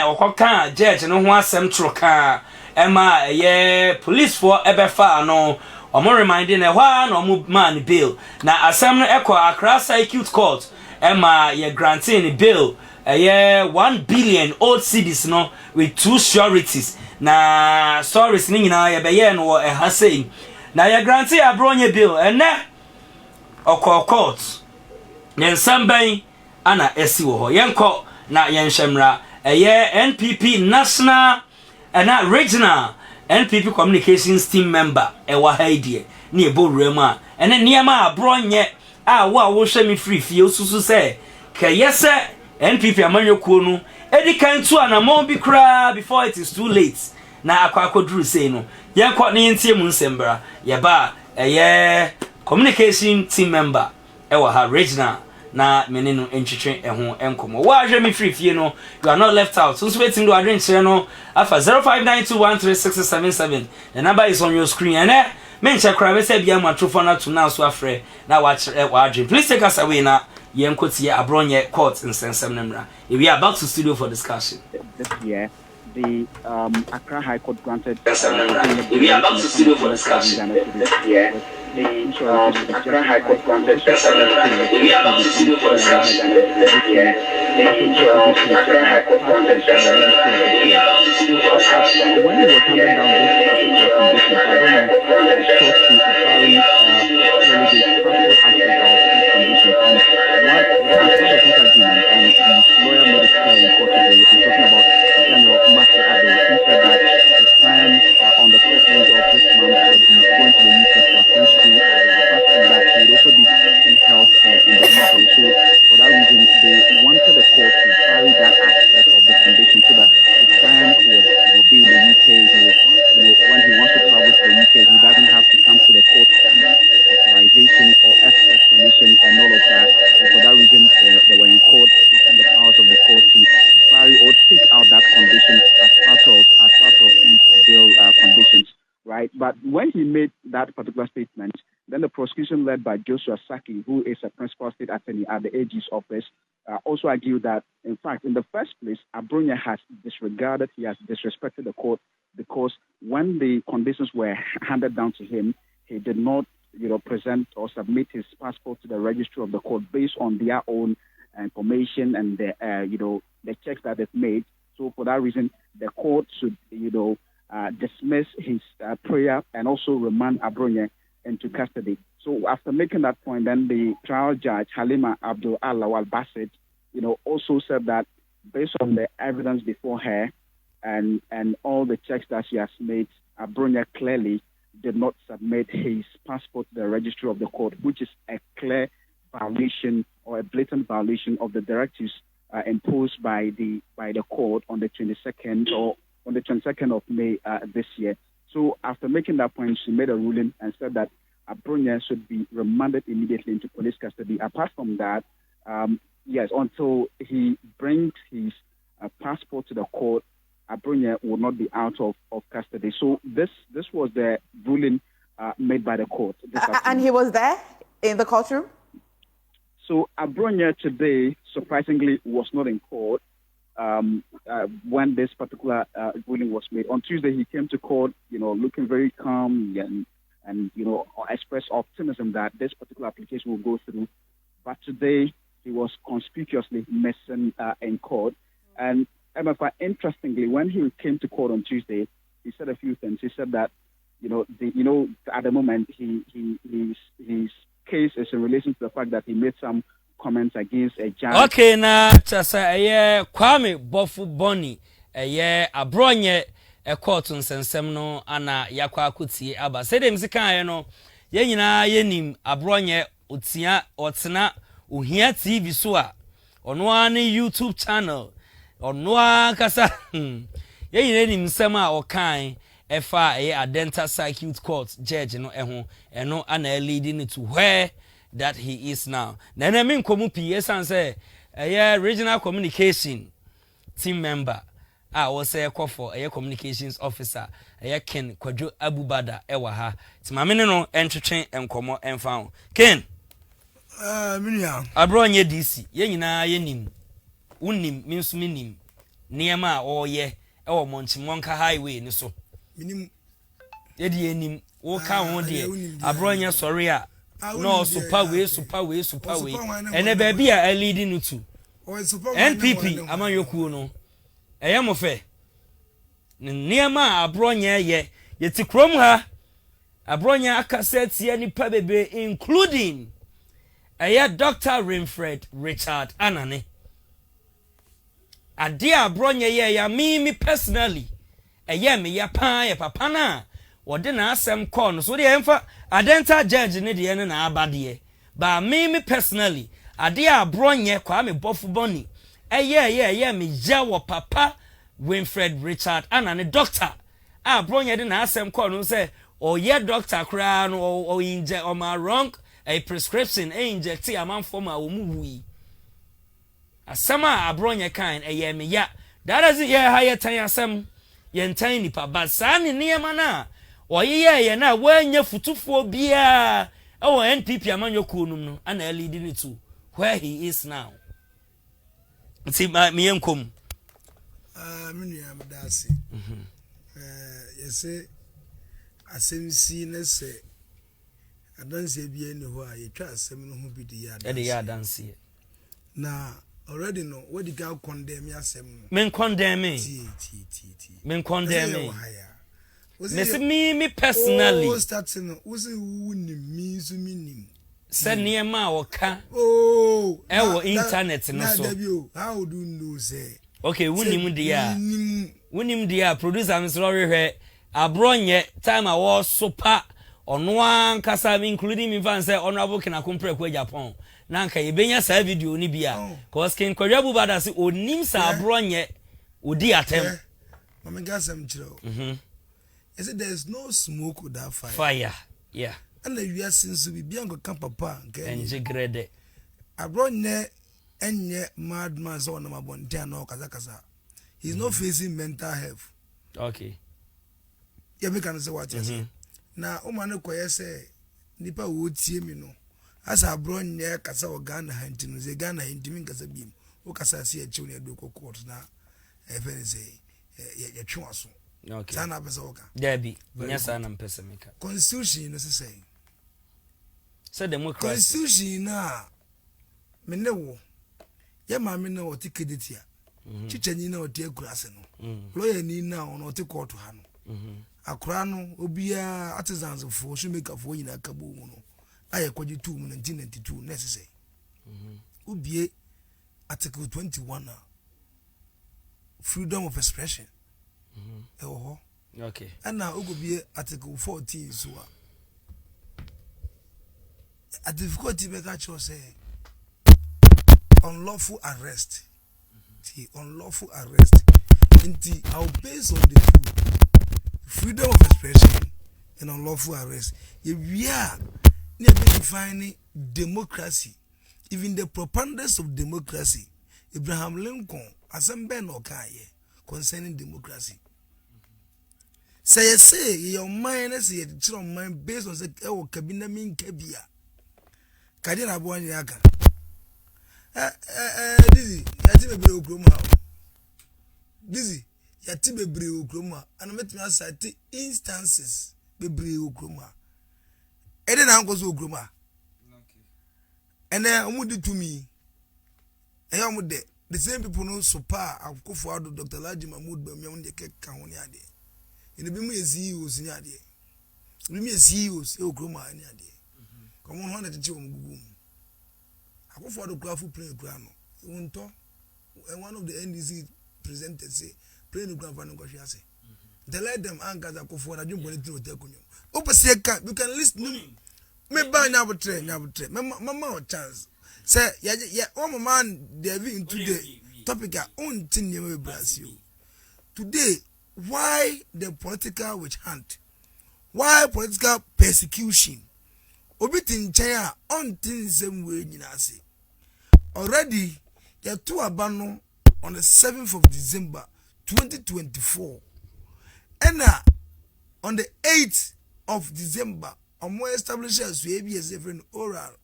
okoka judge no ho asem troka ema police for ebefa no omo reminding na hwa na omo man bail na asem no ekọ Accra Circuit Court ema ye granting bail 1 billion old cedis no with 2 sureties na stories ni nyina ye be no ha sei na ye granting abronye bail ene okọ court yensam ban ana esi wo ho yenko na yenhwemra NPP national and regional NPP communications team member ewa haidie ni eboruam a ene niema abronye a wo hwe me free fie osusu se ka yese NPP amanyokuo no edi kan tu anamon bi kra before it is too late na akwakoduru sei no yenko ne ntie mu nsembra ye ba communication team member ewa ha regional na menenu entwetwe eho enkomo wa hwe me free fie no you are not left out so wetin do adwen chere no afa 0592136677 the number is on your screen and men check cry we say bia matrofo na to now so afre na wa adwen please take us away na yenkotie abronye court insensem namra we are back to studio for discussion this year the Accra High Court granted we are back to studio for discussion this year the Accra High Court granted we are back to studio for discussion this year the Accra High Court granted when we were handing down this particular condition, I don't know, lawyer made it clear in court today, I'm talking about General Master Ade, he said that the plan on the 14th of this month will be going to the UK to attend school. Apart from that, he would also be seeking health care in the UK. So for that reason, they wanted the court to carry that aspect of the condition so that his plan would be in the UK. He would, when he wants to travel to the UK, he doesn't have to come to the court to seek authorization or express permission and all of that. And for that reason, they were in court seeking the powers of the court to vary or take out that condition as part of these bail conditions, right? But when he made that particular statement, then the prosecution led by Joshua Saki, who is a principal state attorney at the AG's office, also argued that, in fact, in the first place, Abronya has disrespected the court because when the conditions were handed down to him, he did not, present or submit his passport to the registry of the court based on their own information and the checks that they've made. So for that reason, the court should, dismiss his prayer and also remand Abronya into custody. So after making that point, then the trial judge, Halima Abdul Alawal Bassett, also said that based on the evidence before her and all the checks that she has made, Abronya clearly did not submit his passport to the registry of the court, which is a clear violation or a blatant violation of the directives imposed by the court on the 22nd of May this year. So after making that point, she made a ruling and said that Abronya should be remanded immediately into police custody. Apart from that, until he brings his passport to the court, Abronya will not be out of custody. So this was the ruling made by the court. And he was there in the courtroom? So Abronya today, surprisingly, was not in court when this particular ruling was made. On Tuesday, he came to court, looking very calm and expressed optimism that this particular application will go through. But today, he was conspicuously missing in court. And interestingly, when he came to court on Tuesday, he said a few things. He said that, at the moment, his case is in relation to the fact that he made some comments against a judge. Okay, na chasa Kwame Bofu Boni Abronye court nsensem no ana yakwa akutie aba. Say dem sika no ye nyina yenim Abronye otena ohia TV so a ono an YouTube channel ono kasa ye nyina nim nsem a okan efa Adenta Circuit Court judge no eno ana leading it to where that he is now. Nana min komu PSan say regional communication team member was say for communications officer Ken Kwadwo Abubada ewa ha. Ti ma me no entwetwen enkomo enfa. Ken minia Abronye Dizzi ye nyina ye nim. Unim minsu minim. niema a ye ewo Monchimonka highway ni so minim yedi enim wo ka ho de abronya sorry a no super way ene ba bia a leading no to NPP amanyoku no mo fe niema abronya ye yeti krom ha abronya akasetie nipa bebe including Dr. Winfred Richard Anane ade abronya ye ya me personally me ya pan ya papa na wode na asem call no so de emfa adenta judge ne de ne na abade ba me personally ade abronya kwa me bofu boni me ja wo papa Winfred Richard Anane doctor abronya de na asem call no say doctor kra no o inje o ma wrong a prescription inject a man for ma wo mu wi asama abronya kan me ya that doesn't higher tan asem yen tan nipa but san niema na ye na wanya futufo bia NPP amanyoku num no ana leading it to where he is now. See me enkom minu ya madasi yese asemsi ne se adanse bia ni ho a yetwa asem no ho bi de ya adanse na already no what the guy condemn yasem men condemn me me personally starting was me so minim said near ma oka internet no so how do you know say okay wunim dia producer am sorry hwe abronye time I was super ono ankasa including me fan say honorable kina kompre kwa Japan na nka yebenya sa video ni bia cause kin kwadwabu bada se onim sa abronye odi atem mama gasam chiro I said there's no smoke without fire yeah and we are since we be ango kan papa enje grade abronye enye madman so na mabonte na kasa he's not facing mental health okay yeah me can say what you na umane koye say nipa wo tie mi no asa abronye kasa o Ghana hantinu ze Ghana hantimi kasa biem o kasa se e chiw ne do court na e fe say ye twe aso okay sana pesa oka debi nya sana mpesa meka constitution no say democracy constitution na me ne wo ye ma me na o tikediti a chichanyi na o tie kurase no lawyer ni na o no te court ha no akura no obia artisans for shoemaker for nyina kabo mu no aye kwaji 2 mu 1992 na say obie article 21 freedom of expression okay and now ogobie article 14 so a difficulty make a choice say unlawful arrest unlawful arrest inti our based on the two freedom of expression and unlawful arrest we are near defining democracy even the preponderance of democracy Abraham Lincoln assemble no kaye concerning democracy say your mind say your mind based on say e cabinet min kabia kadi na bo anya aka Dizzi yati bebre okrom ha Dizzi yati bebre okrom ha and metimi asate instances bebre okrom ha e dey na nkoso okrom ha and omudi to me omude the same people no super akofo ado Dr. Laji Mahmoud Bamiam de keka ho ne ade ene bi mu CEOs ni ade bi mu CEOs e okrom ha ni ade komo ho na tete om gugu akofo ado graph play kura no wonto and one of the NDC presenters say play no graph no kwhwe ase they let them anchors akofo na dwumbo ne tino takunyo opese ka you can listen me ba nyabotre mama o chance say yeah one man they be into the topic on tin Brazil today. Why the political witch hunt? Why political persecution? Obitin chaya on things same way nyina say. Already there two abano on the 7th of December 2024. And on the 8th of December, more established as ABSF and oral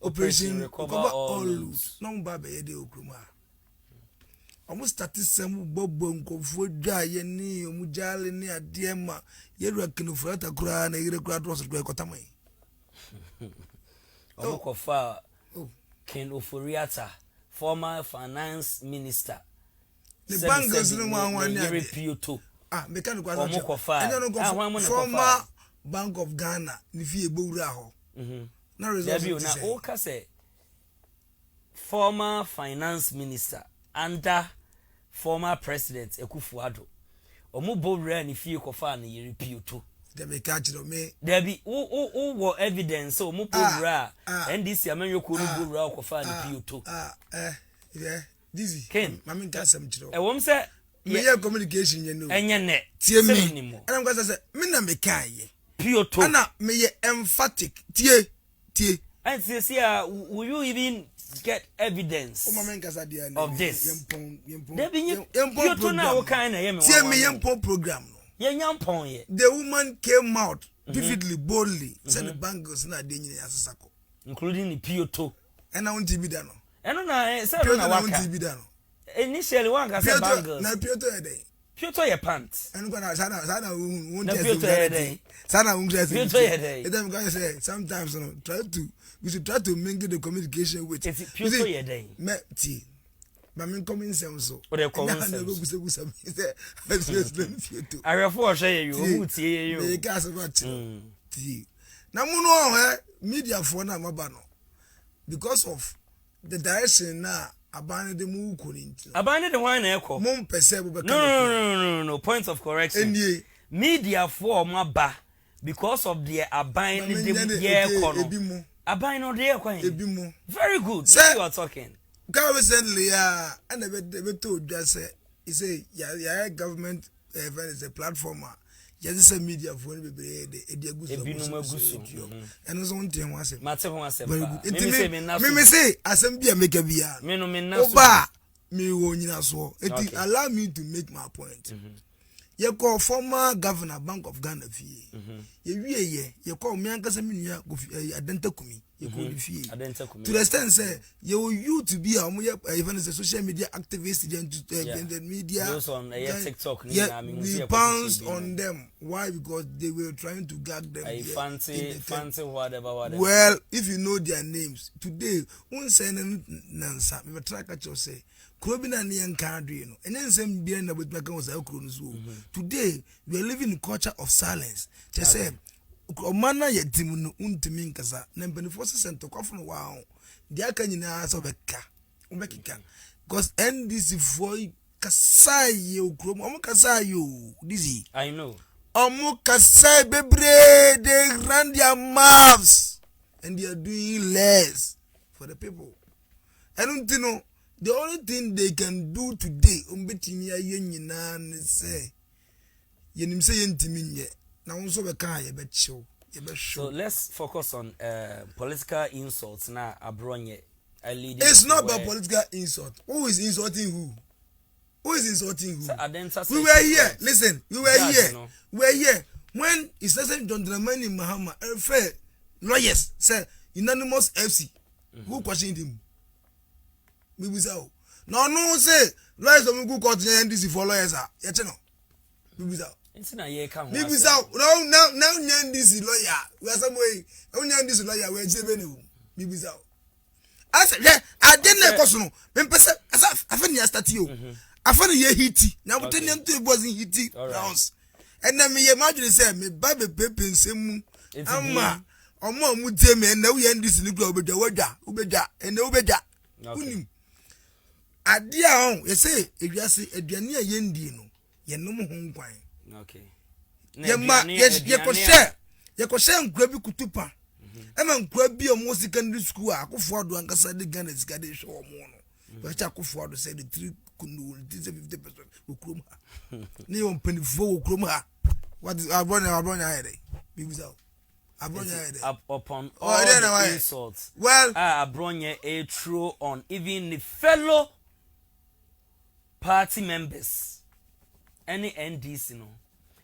operation recover all loose. No baba yede okruma. almost started some bobo nkofo dwa ye ni omujale ni adema ye rakino frata kura na yire kura dross kura kotamai omokofa Ken Oforiata former finance minister the bangers no one yire pioto mechanical former Bank of Ghana ni fi egbowura ho na result na o ka say former finance minister under former president Ekufuado omo bowura ni fi kofa na yiri pioto de me catch do me there be wo evidence omo bowura NDC amenyo ko bowura kofa na pioto yeah Dizzi Ken mama nka sam chiro e wom say me yeah communication ye no enye ne tie me ana nka say me na me kan ye pioto ana me ye emphatic tie and see will you even get evidence of this there be pioto na wo kan na ye me tie me yempon program no ye nyampon ye the woman came out vividly boldly said the bangles na de nyina asasako including the pioto and I want to be done eno na say na waka initially one ka say bangles na pioto e dey pioto ye pants eno kwa sana won test pioto ye dey sana won test pioto ye dey it time go say sometimes we should try to mingle the communication with pioto ye dey me ti ma me common sense so o dey common sense say pioto arefo o hwe ye yo mu tie ye yo me ka say ba ti na mu no media for na maba no because of the direction na abane de mu korinti abane de wan na ekọ mum pese bo be no point of correction media for maba because of the abane de ye ekọ no abane no de ekọ ebi very good you are talking God recently and be told just say he say yeah government is a platform just say media for be e aguso and so on thing was mate ho asem me say asem bia make bia me no me na so oba me wo nyina so it allow me to make my point ye call former governor Bank of Ghana fie ye wie ye call me ankasa me nua adenta kumi ye call fie to the extent say you to be even as a social media activist in the media those on TikTok we pounced on them. Why? Because they were trying to gag them. Fancy whatever well, if you know their names today un say nansa me try catch you say Krobina ni enkadwe no enen sem bia na betu kan was akro no so today we are living in culture of silence they say omana ye tim no untimi nkasa na mpanifo sento kwafo no wa dia aka nyina so beka obekika because NDC for kasai okrom omo kasai yo Dizzi I know omo kasai bebre they run their mouths and they are doing less for the people and you know the only thing they can do today umbetimi aye nyina ne say yenim say yentimi nye na wonso be kan ye be chiw ye be show. So let's focus on political insults na abronye it's not about political insult. Who is insulting who is insulting who? We were here listen we were here we were here when it said John Dramani Mahama fair lawyers say unanimous FC who questioned him. We was out. No say lawyers don't go court NDC for lawyers you know. We was out. It's na ye ka ho. We was out. Now NDC lawyer. We are some way. NDC lawyer we jebe ne. We was out. I said yeah, I didn't know koso no. Me pese afa ni start you. Afa ni ye hiti. Na we tell to was in hiti rounds. And then me imagine say me ba be pepe nsem ama omo mu tie me na we NDC ni gba obedwa and obedwa. Unim. Adia on, you say, if you say, a Diania Yendi, no, ye no more home quine. Okay. Ye could share Grabby Kutupa. I'm Grabby or most secondary school. I could afford one Cassadi Ghana's Gadish or mono. But I could afford to say the 3 Kunu, 50% Ukruma. Neon penny 4 Ukruma. What is our brother? Be without. Upon all the insults. Well, Abronye a true on even the fellow party members. Any NDC no.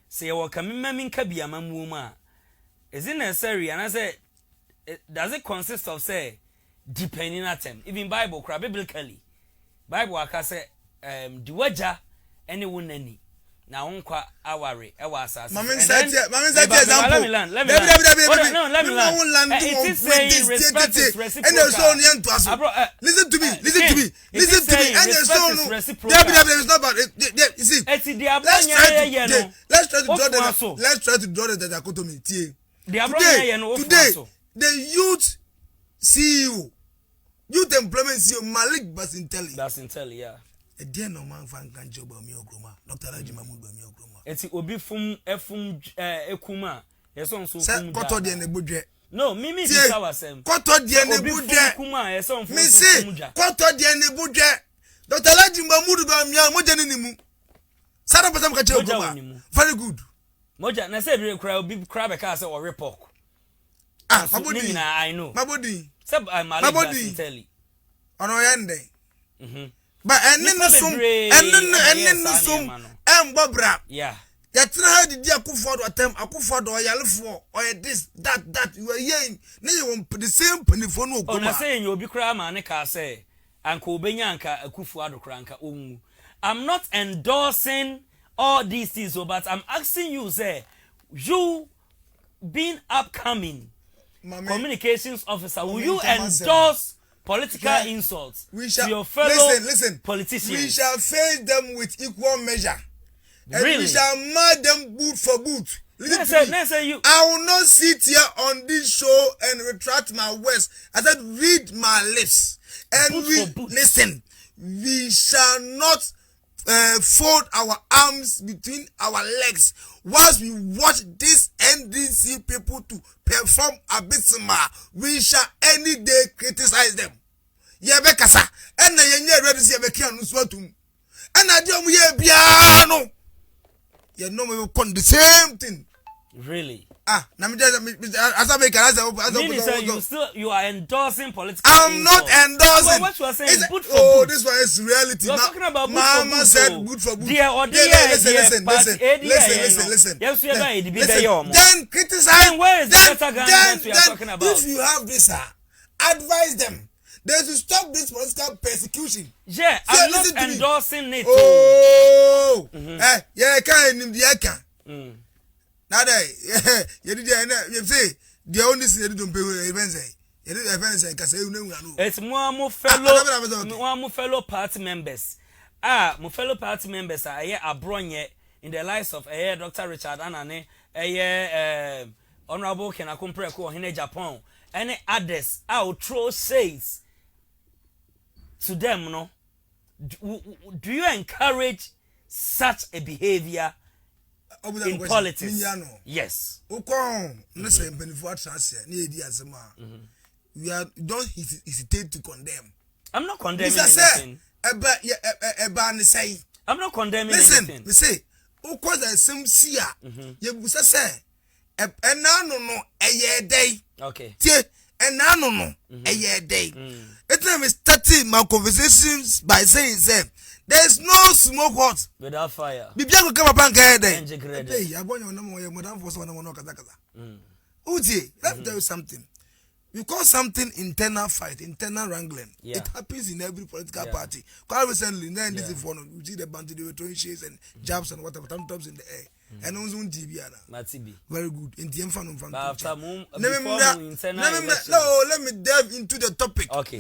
Say what coming mamin kabia mamuma. Is it necessary? And I say, does it consist of say depending at them? Even Bible biblically. Bible aka say di waja ene wonani na wonkwa aware e wa asase mama inside example let me land no let me land it is saying respect is reciprocal and so on to us listen to me and so on it's not about you see let's try to draw the dichotomy today the youth CEO youth employment CEO Malik Basintelli yeah a dear no man fan can job on me okroma Dr. Rajima Mugba me okroma eti obi fum ekuma yeso nso fum koto de ne budwe no mimi di sawasem koto de ne budwe ekuma yeso nso me say koto de ne budwe Dr. Rajima Mugba me moja ni mu sada pasam ka che okroma very good moja na say bi kra obi kra be ka say o report mabodi na I know mabodi sab I Malik Basintelli ono yende but enen sum embobra yeah ya try the dia akufo do oyalefo or this that you are hearing na you the same penifo no okuma ona say obi kra ma ne ka say anka obenya anka akufu adokra anka onwu. I'm not endorsing all these things but I'm asking you say you being upcoming communications officer will you endorse political insults to your fellow politicians? We shall face them with equal measure. And really? We shall mark them boot for boot. I will not sit here on this show and retract my words. I said, read my lips. And listen, we shall not fold our arms between our legs once we watch this NDC people to perform abysmal. We shall any day criticize them. Yebe kasa and na yenye ready see yebe kian nso atum and na dia mu ye bia no ye no me con the same thing really na me as I make as you are endorsing political I'm not endorsing well, what you are saying is good for good. This one is reality. You're talking about Mama said good for good. Listen. Then criticize. Where is the better government we are talking about? If you have this, advise them. They should stop this political persecution. Yeah, I'm not endorsing it. Oh, yeah, can't in the aka. Now, you say the only thing you don't pay events. It's more fellow party members. My fellow party members are here abroad in the lives of Dr. Richard Anane, Honorable Kenakumpreko in Japan, and others. Our true says to them, no. Do you encourage such a behavior in politics? Yes. We don't hesitate to condemn. I'm not condemning anything. I'm not condemning anything. Listen, we say, of course, there's some seer. You say, and now no a year day. Okay. And now no a year day. It's time starting my conversations by saying, there's no smoke hot without fire. Bibia go come up and get there. Hey, I want your number, madam for someone no kaza. Uti, let me tell you something. You call something internal fight, internal wrangling. Yeah. It happens in every political party. Quite recently, then this is one of you see the band they were throwing shades and jabs and whatever, thumbs in the air. And on Zoom TV. Very good. In the infant from let me delve into the topic. Okay.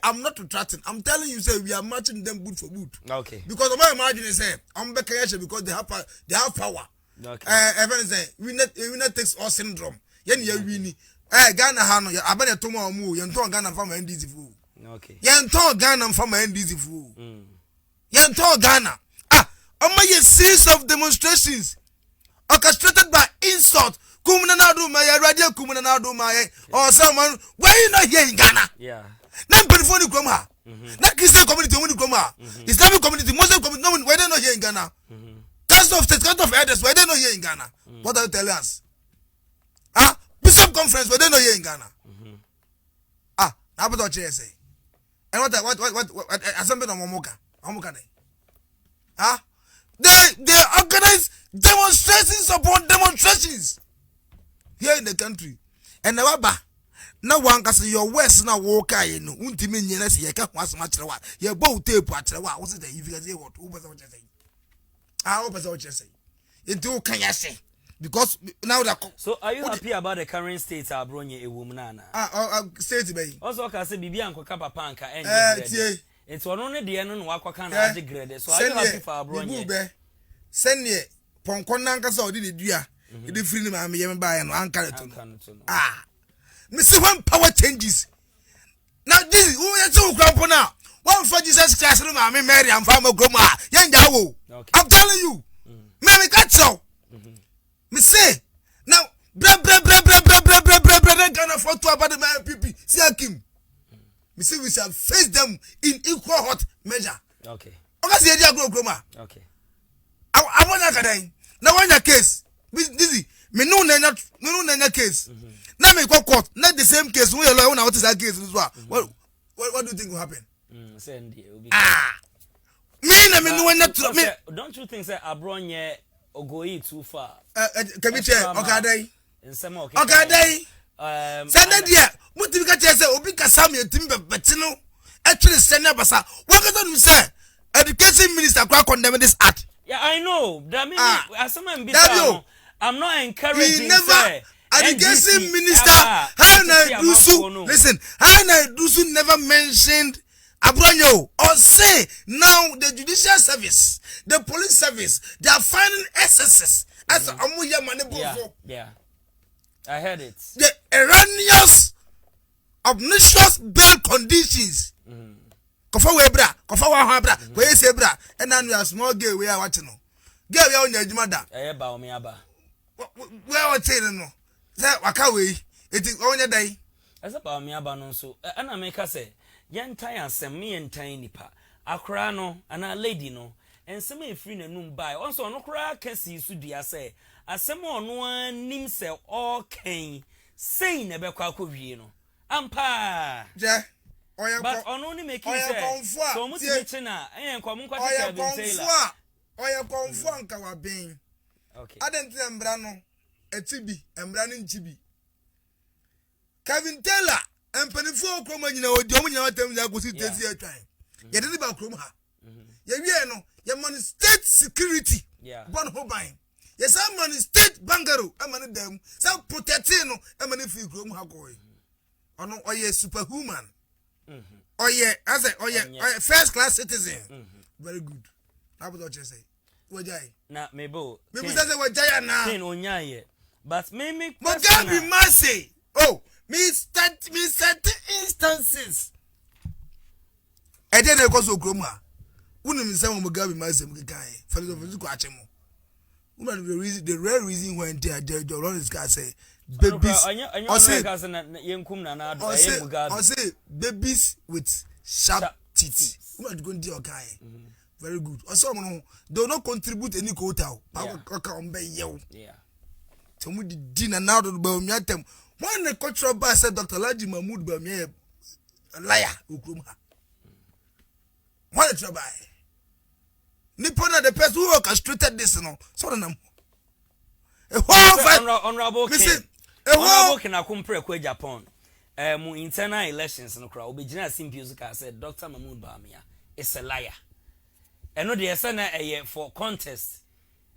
I'm not retracting. I'm telling you, say we are matching them boot for boot. Okay. Because of my margin is I'm back because they have power. Okay. Everyone say winner takes all syndrome. Yen ye wini. Ghana hano ya abane tomo omu yen ton Ghana from NDC fu. Okay. Yen ton Ghana from NDC fu. Yen ton Ghana. A series of demonstrations orchestrated by insult. Kumuna na do my radio kumuna na do my or someone why you not here in Ghana? Yeah. Then telephone come ha. That Christian community when you come ha. Islamic community, Muslim community, no why they not here in Ghana? Council of State, Council of Elders, why they not here in Ghana? What are you telling us? Bishop conference, why they not here in Ghana? How about what say? And what assembly on Momoka? They organize demonstrations upon demonstrations here in the country. And na wan ka say your words na wo kai no untimi nyina say ye ka ho asema kire wa ye bow tape a kire wa wo say if you say what wo pesa wo say ah wo pesa wo say into wo kan ya say because now that so are you happy about the current state abronye ewum na na state be also ka say bibia ankoka papa anka tie it's one no de no no akwaka na age grade so are you happy for abronye be sene ponkon na nka say odi ne dua e free ni ma me ye ba ye no anka to me say when power changes now this who you so crampo now one for Jesus Christ no ma me Mary am fama groma ye nja wo I'm telling you me catch so me say now bra Ghana for to about the people see Akim me say we shall face them in equal hot measure okay see dia groma okay I want that guy now when your case Dizzi me no na case na me go court not the same case when you lawyer what is that case as well what do you think will happen me no na me don't you think say abronye ogoyi too far can we check okay dai nsem okay dai send dia mutimi ka che say obi kasa me timi bebeti no actually send na basa what go do say education minister kwa condemn this act yeah I know that mean as someone be I'm not encouraging. He never. Education minister, Hana Dusu. Listen, Hana Dusu never mentioned Abronyo or say now the judicial service, the police service, they are finding excesses as Amuya Manebo. Yeah, I heard it. The erroneous, obnoxious bail conditions. Kofa webra, kofa wabra, where is ebra, and then we are small girl. We are watching. Girl, we are on your jumada. Eba omiaba. Where was saying no? That Wakawi, it is only a day. As about me abanon so, and I make us say, young tie send me and tiny pa, a crano, and a lady no, and some free noon by. Also, no crack can see Sudia say, as some one name sell all cane, say never quackovino. Ampa, ja, but on only making so much china, and come quite or your conform our being. Okay. I don't think Embrano, a Tibi, Embranin Tibi. Kevin Taylor, and Penifo Croma, you know, Domino terms that was it this year time. You didn't about Croma. You your money state security. Yeah. Bon Hobine. Yes, I'm on state bangaro. I'm on them. Some protectino. I'm on a few Croma Hagoy. Or no, or ye superhuman. Or ye, as a, or ye, first class citizen. Very good. How about what you say? Na mebo. Maybe that's what Jaya now. Ten onyaye. But me Mugabe mercy. Oh, me certain instances. I didn't go so groma. Wouldn't me say Mugabe mercy Mugabe. For the physical achemo. The rare reason when they are the run is guy say babies. Or say babies with sharp teeth. Who are going to your guy? Very good. Also, do not contribute any quota. Yeah. So we dinner now to Bamiatem. One the cultural bar said Dr. Laji Mahmoud Bamia a liar Ukruma. What a trouble. Nippon the person who orchestrated this no. So honorable can I compare with Japan. Mu internal elections no crowd. Obijina symposium said Dr. Mahmoud Bamia is a liar. Eno de yesa na for contest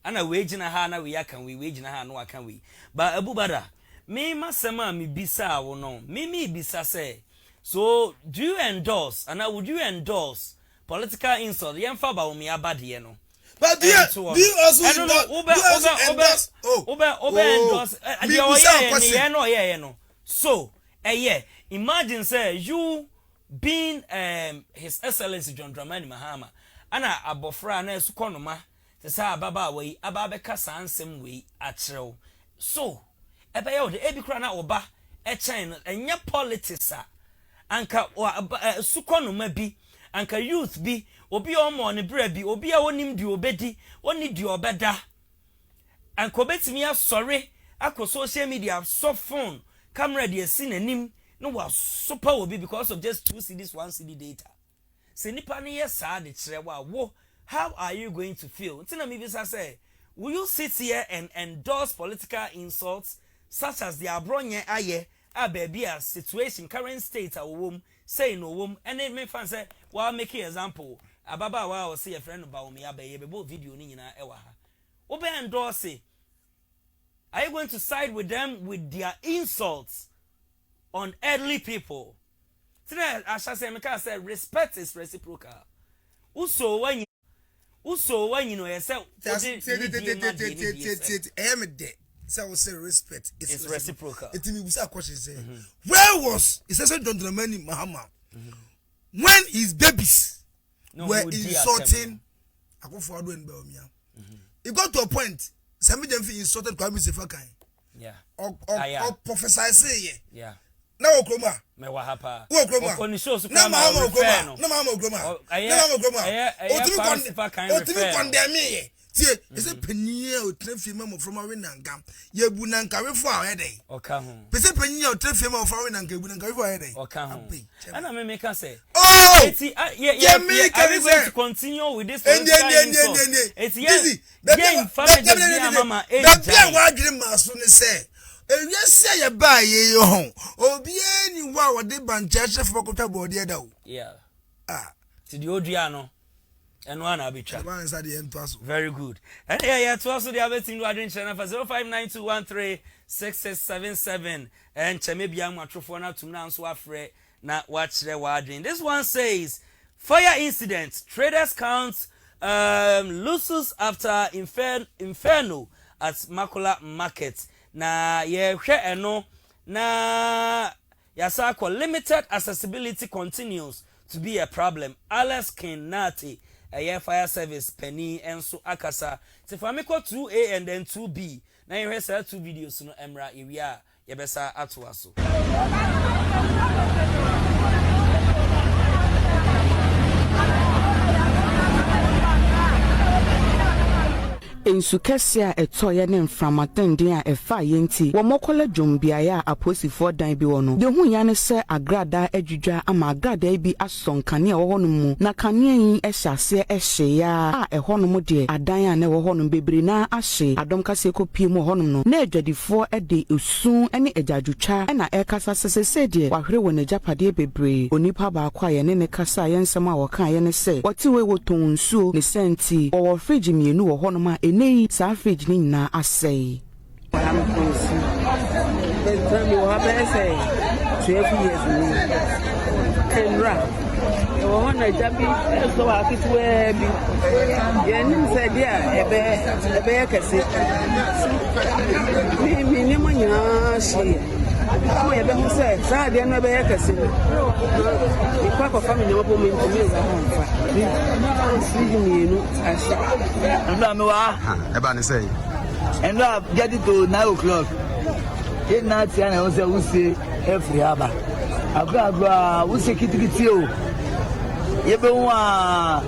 ana we gina ha na we aka we gina ha no aka we ba abubada me masema me bisa wo no me bisa say so do you endorse and would you endorse political insult yemfa ba wo me abade no but do you also endorse endorse no so imagine say you being his excellency John Dramani Mahama ana abofra na esukonoma te sa baba we ababeka sansem we akyrew so ebe ye de ebi kra na oba e chen no enye politics a anka esukonoma bi anka youth bi obi omo ne bra bi obi a wonim di obedi woni di obeda anka obetimi asore akọ social media so phone camera de esi nanim no was super obi because of just 2 CDs 1 CD data. Se nipa ne ye saa de kirewa wo how are you going to feel? Ntina me bisa say will you sit here and endorse political insults such as the abronye aye baby a situation current state a wom say no wom and it me fan say wa make example ababa wa o say a friend ba me abaye be video ni nyina e wa ha wo be endorse. Are you going to side with them with their insults on elderly people? Today, I shall say, I said, respect is reciprocal. Also, when you know yourself, so say respect is reciprocal. It means a question say, where was it says gentleman in Mahama when his babies were insulting? I go forward in Belmia. It got to a point. Some of them feel insulted Kwame Sefakai. Yeah. Or Professor say yeah. No Okroma. Me wa hapa. Okroma. Oni show su kwa ma Okroma. No mama Okroma. No mama Okroma. Otumi condemn me. Tie, is a penny o trefie memo from a winangam. Ye bunanka we for our headache. Oka ho. Pese penny o trefie memo from winanka bunanka we for our headache. Oka ho. And I may make us say. Oh! Yeah, are we going to continue with this? It's yes. Game family mama. That be what dream master say. And yes, say a buy ye home. Oh, be any wow, they ban church for Kota Bodia. Yeah. Ah, to the Odiano. And one I'll be chat. Very good. And yeah, to also the other thing we are doing channel for 0592136677 and Chamebia Matrofona to now so afraid not watch the warding. This one says fire incident. Traders count losses after inferno at Makula Market. Na ye hwe eno na yasako limited accessibility continues to be a problem. Alex Kinati a fire service penny enso akasa te famiko 2A and then 2B na ye hwe 2 videos no emra ewia ye besa atoaso. Ensu kese a etoye ne mframatenden a efa yenti wo mokola dwombiaye a aposifo dan bi wono de hu ya ne se agrada adwudwa ama agrada bi asonkane a wo hono mu na kane yi ehyase ehye ya a ehono de adan a ne wo hono bebre na ahye adom kase kopie mu hono no na adwadifo de esu ne adwadwutwa na ekasa sesese de wahwere wo ne japade bebre onipa ba akwa ye ne kasa yensem a wo kan ye ne se wotiwe wo tonsuo ne senti wo fridge mienu wo hono ma nei sa fridge ni na asay tell me what I say 12 years Kenra you want to jump so I fit where be yen said yeah ebe kase me ni manya shi mo ye be hu say sa de no ebe kase ni kwa kwa family wo me ntumi za ho mfa ni ni asha ndo me wa eba ni say and I get it to 9 o'clock. In that time, I was a wusi every hour. Agba wusi kitikiti o. Yebe wa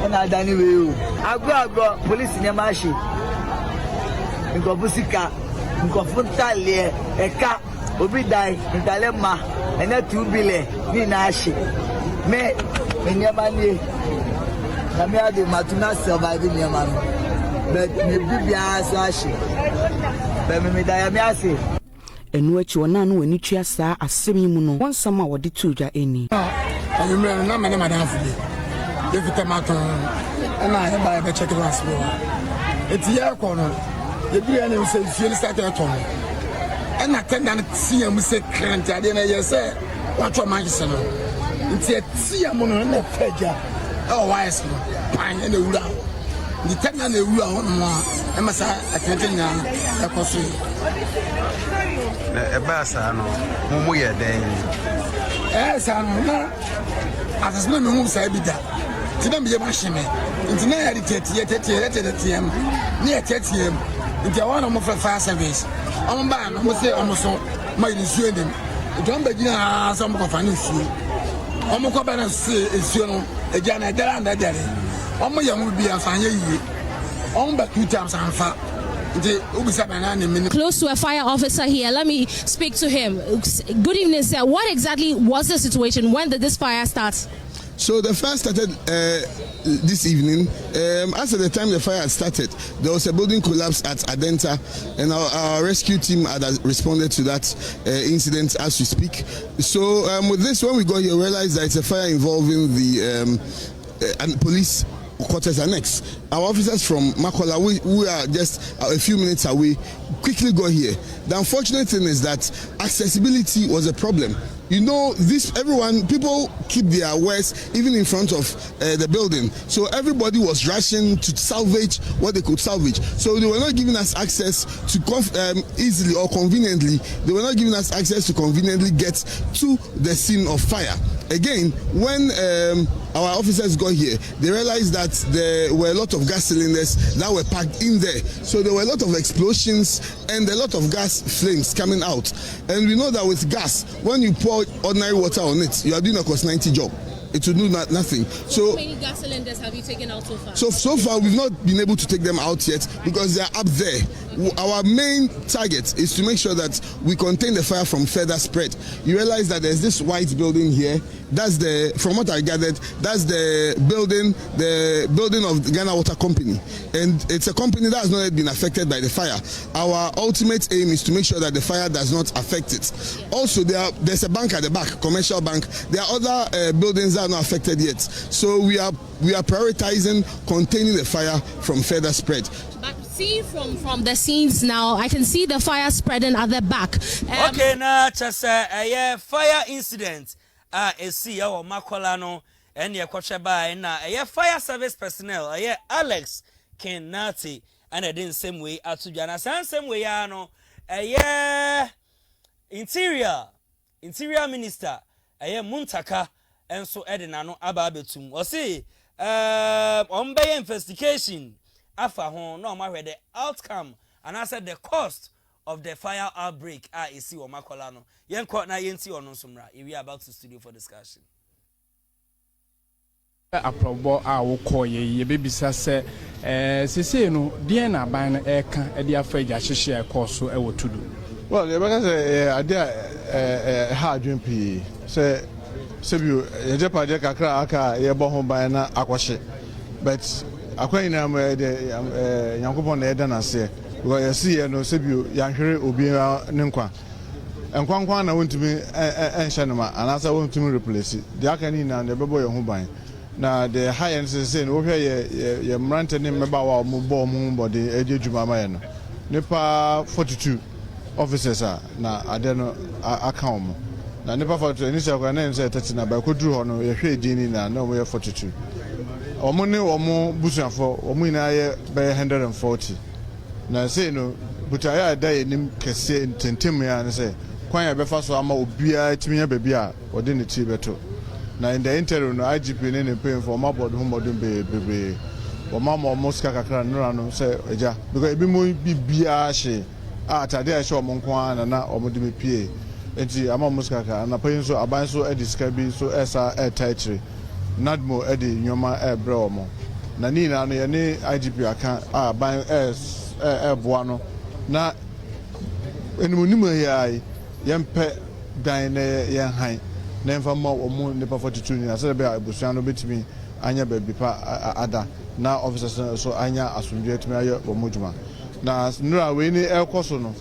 na dani we o. Agba police ni mashi. Nko busika, nko funtale eka obi dai ntale ma ena 2 bile ni na ashi. Me nyama ni na me ade matuna survive ni nyama no. But me bibia so ashi. But me da ya me ase. Enu achi wona no wani tua saa asemi mu no wonsam a wode tuja eni ayumre na me na madam fude de vitamato na ya ba be check last bo etiya ko no de bi na se fie start to no and attendant see am se krant ade na ye se wato manchester no nti etiya mu no na faja oh wise no pan na wura the tanya na wura hono a e masa attention na e koso eba sa no mo ye den sa no na asasna me hu sa bida ti na me ye ma hye me nti na ya de tetiem ni ya tetiem nti awana mo fa service on ba no mo se on so ma yi su enim nti on ba gina so mo ko fa ni su on mo ko ba na se esu no eja na dara na dare on mo ya mo bia fa anya yi on ba 2 times anfa. Close to a fire officer here. Let me speak to him. Good evening, sir. What exactly was the situation? When did this fire start? So the fire started this evening. As at the time the fire had started, there was a building collapse at Adenta, and our rescue team had responded to that incident as we speak. So with this, when we got here, we realized that it's a fire involving the police quarters annex. Our officers from Makola, we are just a few minutes away, quickly got here. The unfortunate thing is that accessibility was a problem. You know, people keep their wares even in front of the building. So everybody was rushing to salvage what they could salvage. So they were not giving us access to easily or conveniently. They were not giving us access to conveniently get to the scene of fire. Again, when our officers got here, they realized that there were a lot of gas cylinders that were packed in there. So there were a lot of explosions and a lot of gas flames coming out. And we know that with gas, when you pour ordinary water on it, you are doing a cost 90 job. It will do nothing. So how many gas cylinders have you taken out so far? So far we've not been able to take them out yet because they are up there. Okay. Our main target is to make sure that we contain the fire from further spread. You realize that there's this white building here. That's from what I gathered, that's the building of the Ghana Water Company, and it's a company that has not yet been affected by the fire. Our ultimate aim is to make sure that the fire does not affect it. Also, there's a bank at the back, commercial bank. There are other buildings that are not affected yet. So we are prioritizing containing the fire from further spread. But see from the scenes now, I can see the fire spreading at the back. Okay, now just a fire incident. See our Makola no and your Kochaba and a fire service personnel, Alex Kenati, and I didn't same way at Sujana, same way, interior minister, Muntaka, and so Edinano Ababetum, or see, on bay investigation, Afa hon, no matter the outcome, and I said the cost of the fire outbreak is or Makolano. Yen court na yenti or no sumra. We are about to studio for discussion. Aprobo a wo koye ye bebisa se sese no de na ban na eka e de afa ja hyehye e koso e wo tudu. Well, ye beka se ade ha adwen pi se sebio ye jepa de kakra aka ye bo ho ban na akwhye. But akwan na me de Yankopon na eda na se because you see no sebio yanhwere obi ne nkwa enkwankwan na wontumi enhyenema anasa wontumi replace de aka ni na bebo ye ho ban na the high end say no hwe ye mrante ne meba wa mo bo mo body edwuma ma ye no nipa 42 officers na ade no aka mo na nipa 42 ni se kwa na say 30 na ba koduru ho no ye hwe dini na mo ye 42 omo ne omo busuafo omo ina ye be 140 na say no butaya da ye nim kese tentem ya ne say kwan ya befa so ama obia timiya baby a ode ne ti beto na in the interim no IGP ne pay for my board home modern be o mama moska kakra no say eja because ebi mo bibia hye atade a hye o monko na o mo de me pie enti ama moska ka na pay so aban so e disca bi so esa e title nadmo e de nyoma e bre o mo na ni na no ye ne IGP aka aban e boa no na enumonimu ya yempe dan na yen han na mfa ma omo nipa 42 ni ase be abusuan no betimi anya ba bi pa ada na officers so anya asundwe timi aye omo djuma na nura we ni ekoso no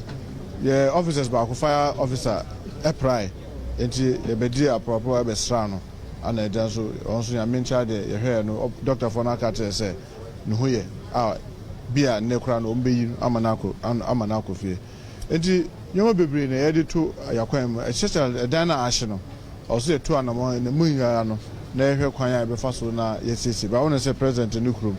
ye officers ba ko fire officer eprai enti e bedi apropo be sra no ana e dan so onso ya mencha de ye hwe no doctor for na ka tell say no hoye bia ne kura no ombeyi amanako fie enti nyoma bebre na ye de to yakwan mu especially dan na ahye no also ye to anamo na munyara no na ye hwe kwan ya be fa so na ye sisi ba wona say president ni krum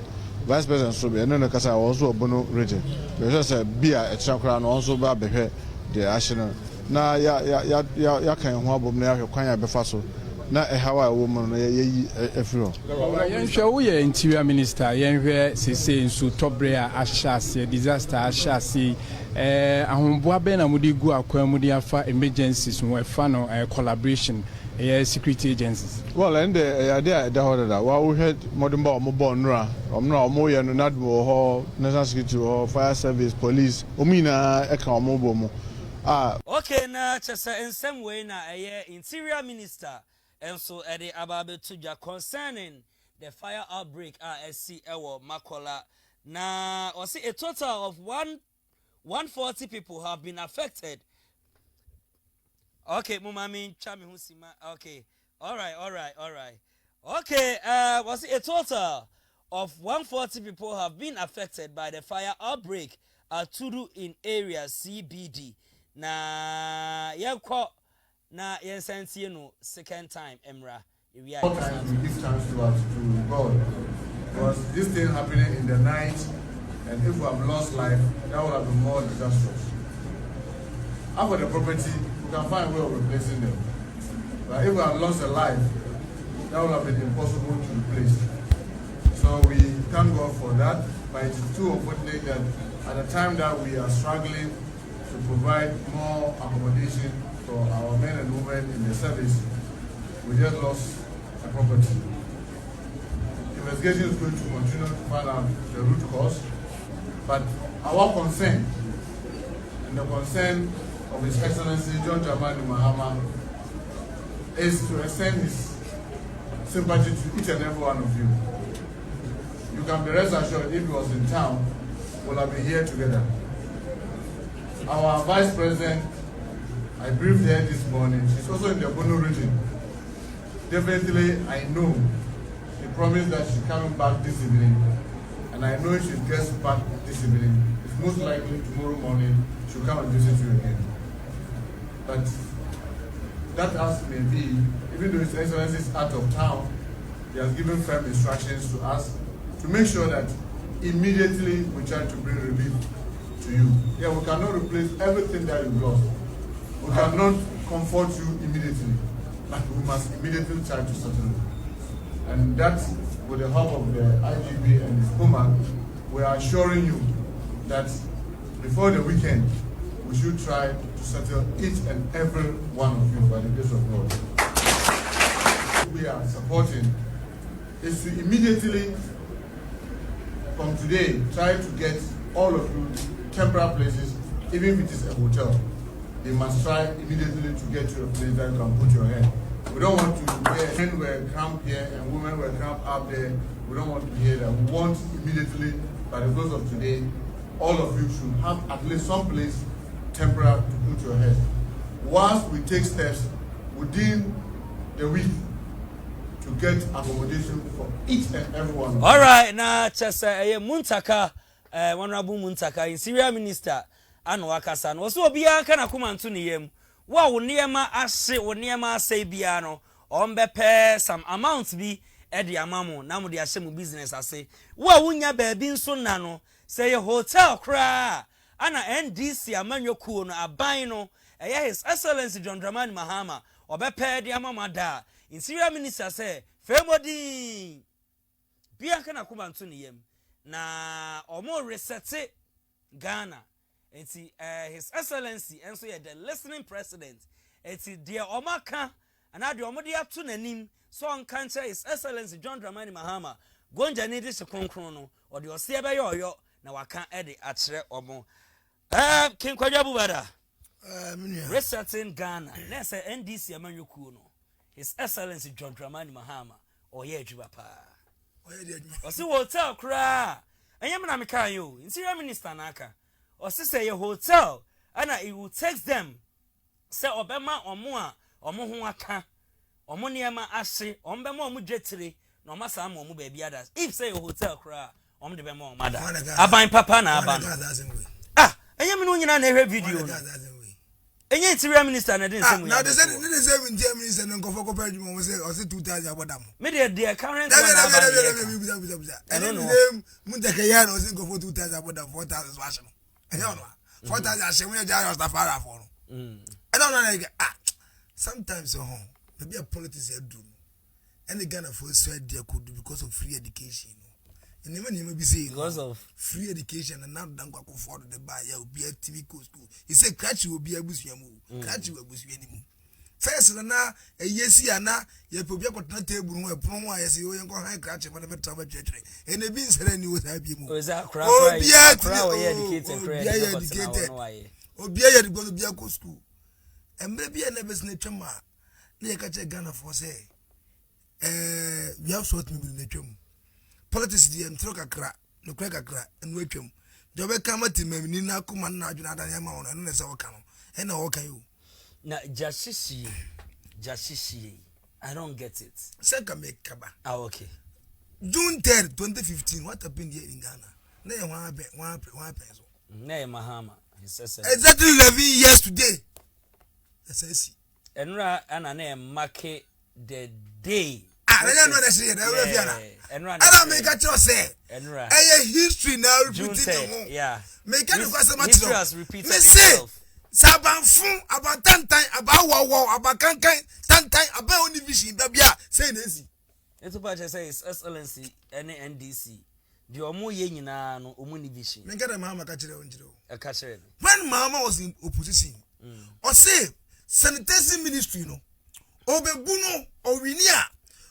vice president so be no kasa also obono region be say bia e tra kura no also ba behwe de ahye no na ya kan ho abom na ye hwe kwan ya be fa so na hawa wo mu no ye efiro yenhwe wo ye interior minister yenhwe sese nsu tobre a ahase disaster ahase ahomboa be na mudi gu akwa mudi afa emergencies no efa no collaboration security agencies well and the da wa wo head modern ba omo nra omo ye no nadmo ho national security ho fire service police omina e ka omo bo mu okay na chesa in some way na interior minister and so Eddie Ababe Tuja concerning the fire outbreak SC Ewo Makola. Now, or see a total of 140 people have been affected. Okay, Mumami Chami Husima. Okay, all right. Okay, was it a total of 140 people have been affected by the fire outbreak at Tudu in area CBD. Na na yensentie second time Emra. All time we give chance to God, because this thing happening in the night, and if we have lost life, that would have been more disastrous. After the property, we can find a way of replacing them. But if we have lost a life, that would have been impossible to replace. So we thank God for that, but it is too unfortunate that at the time that we are struggling to provide more accommodation for our men and women in the service, we just lost a property. Investigation is going to continue to find out the root cause, but our concern and the concern of His Excellency John Dramani Mahama is to extend his sympathy to each and every one of you. You can be rest assured, if he was in town, we'll have been here together. Our Vice President, I briefed her this morning, she's also in the Bono region. Definitely, I know she promised that she's coming back this evening, and I know if she gets back this evening, it's most likely tomorrow morning she'll come and visit you again. But that as may be, even though His Excellency is out of town, he has given firm instructions to us to make sure that immediately we try to bring relief to you. Yeah, we cannot replace everything that you've lost. We cannot comfort you immediately, but we must immediately try to settle it. And that, with the help of the IGB and his woman, we are assuring you that before the weekend, we should try to settle each and every one of you by the grace of God. We are supporting is to immediately, from today, try to get all of you temporary places, even if it is a hotel. They must try immediately to get to a place that you can put your head. We don't want to where men were cramped here and women were cramped up there. We don't want to hear that. We want immediately, by the close of today, all of you should have at least some place temporary to put your head. Whilst we take steps within the week to get accommodation for each and every one. All right, now just Muntaka, Honorable Muntaka, Interior Minister, and Wakasan. Also, Bia can come to Niem. Wow, Niema Ashe, or Niema say Biano, on bepe some amounts be at the Amamo, now the Ashemu business. I say, wow, Wunya Babin so nano, say a hotel cry. Anna NDC, a man your cool, a bino, His Excellency John Dramani Mahama, or bepe the Amamada. Interior Minister say, Femodi Bianca Nakumantuniem na omo resete Ghana. And see His Excellency and so the listening president. And see dear Omaka and I do Omodia Tunanim so on cancer His Excellency John Dramani Mahama. Gonja needed to concrono or the Oseba yo now I can't edit at Sre Omo. King Kwajabu Bada resetting Ghana. Let's say NDC Amanyukuno. His Excellency John Dramani Mahama or Yejubapa. Or see hotel cry. And Yamana Mikayo, Interior Minister Naka. Or say a hotel, and it will text them. Say Obama or Mua or Mohuaka or Moniama Ashe or Bemo Mujetri, no Massa Momu baby others. If say a hotel cry, on the Bemo mother. Aban Papa na Aban. Ah, and Yaman never video. And yet, Interior Minister, and I didn't say now. They said Interior Minister and go for Copenhagen was say 2 times about them. Maybe their current. I don't know. Muntakayan was go for 2 times about them 4,000 washing. I don't know. 4,000 I say we are just a far for. I don't know. Sometimes maybe a politics do. And the Ghana first said they could do because of free education. And even he may be saying because of free education and now don't go afford the buy will be a TV school. He said catch will be a bush yamu. Catch will bush anymore. First now a yes na ye probably got not table where promo I see you go high catch and never travel church. And the beans said you was happy. Oh, is that crap? Oh, be educated. Oh, be educated. Oh, be a school. And maybe I never snitch a man. ne catch a Ghana for say we have sort me in the chum politics the throw a crack no crack a crack and wait him the way come at him nina kuma na juna da yama on and so can and how can you na jashishi I don't get it second make kaba okay June 3rd 2015 what happened here in Ghana na one peso na mahama exactly 11 years today SSC enra ana na market the day I don't know that shit. I make a choice. A history now repeating. Yeah. Make a question. History has repeated itself. Saban fun about 10 times about wow about can 10 times about only vision. Babia say this. It's about to say it's excellency any NDC. The omo ye nyina no omo ni vision. Make a mama catch it on Jiro. A catch it. When mama was in opposition, or say sanitation ministry no, obeguno or winia.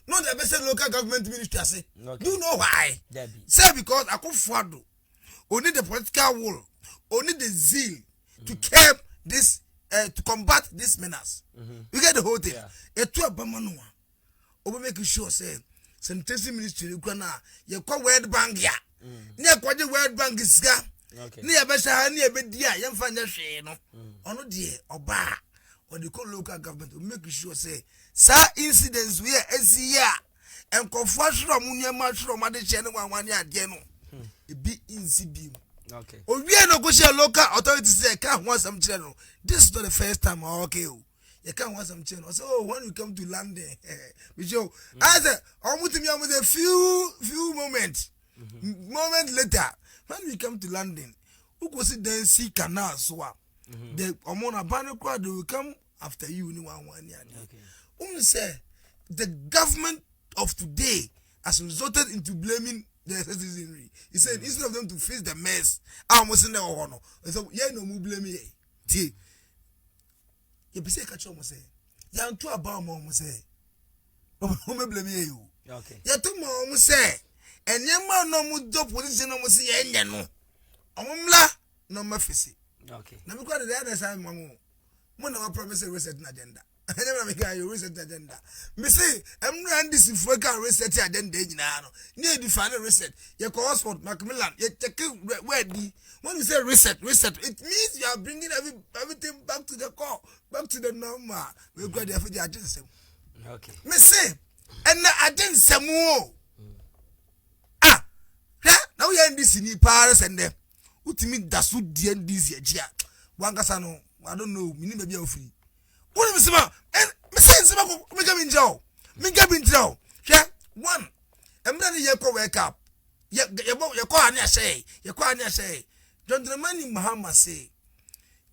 Not the best local government ministry. I say, do you know why? Say because I come forward. Only the political will, only the zeal to curb this, to combat this menace. You get the whole thing. A two abamanoa. Over making sure say, sanitation ministry. You can you call World Bank ya. Near quite the World Bank is ga. Near Besha near Bedia. Young find your no. Ono dear or bar. Or the local government will make sure say. Sa incidents we are and confusion munya mushroom at the channel 1 year geno. It be in okay. Oh, we are no go share local authorities say can't want some channel. This is not the first time okay. You can't want some channel. So when we come to London, I said almost with a few moments. Moment later, when we come to London, who go sit there and see canal swap. The amount of banner crowd will come after you in 1 year. Okay. Say the government of today has resulted into blaming the citizenry. He said instead of them to face the mess, I almost in the honor. So yeah, no more blame me. See, you be say catch on say. You too about mom say. Who me blame you? Okay. You too mom say. And your man no more job position no more say enya no. Omumla no more face. Okay. Now we got the other side mama. Mo na promise a reset agenda. I never make a reset agenda. Me say, I'm not this if we can reset agenda. Near the final reset. You call Oxford, Macmillan, you check where the when you say reset, it means you are bringing everything back to the core, back to the normal. We got the agenda. Okay. Me say, and I didn't say more. Ah, now you are in this in Paris and them. What you mean that's what the end this year? One casano, I don't know, me need to be free. What is it? And me say, me come in jail. Me come in jail. Yeah, one. I'm not here to wake up. You call and say, gentleman in Muhammad say,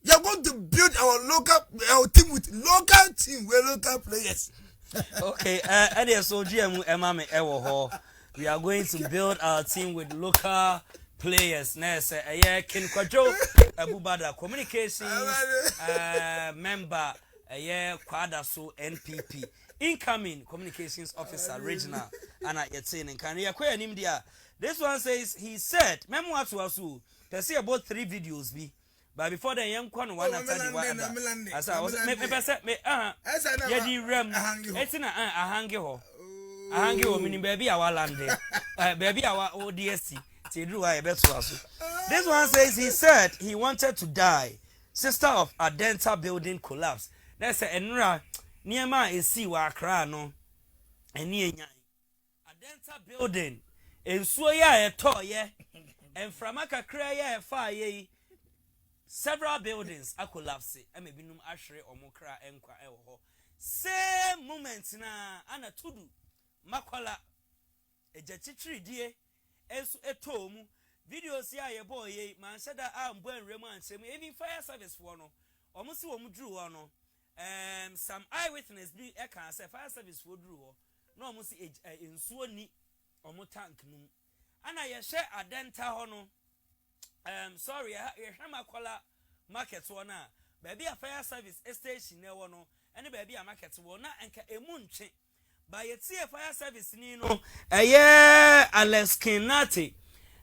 you're going to build our team with local players. Okay, so GM Emame Ewo, we are going to build our team with local players. Ness, Ken Kwajo, Abubada Communications member. Kwada so NPP incoming communications officer regional and at saying can you acquire him there. This one says he said memoir to us who they see about 3 videos be but before the young one after the one as I was me rem it's in a hangi ho meaning baby our land baby our ODSC this one says he said he wanted to die. Sister of Adenta building collapse. That's a enra niema esi wa Accra no. Eni enyan. Adenta building ensuo ya eto ye. Enframa kakra ya efa ye. Several buildings are collapse. Eme binum ahre omokra enkwa ewo ho. Same moment na ana tudu makwala ejachichiri die ensu eto mu. Videos ya ye boy ye man said that ambo enremu ansem even fire service for no almost wo mu dru ho no some eyewitness be e kan say fire service for dru ho no almost ensuo ni omo tank num ana ye hye adenta ho no sorry ye hwema kola market wo na baby a fire service station e wo no ene baby a market wo na enka emu ntwe ba ye tie fire service ni no Alex Kinati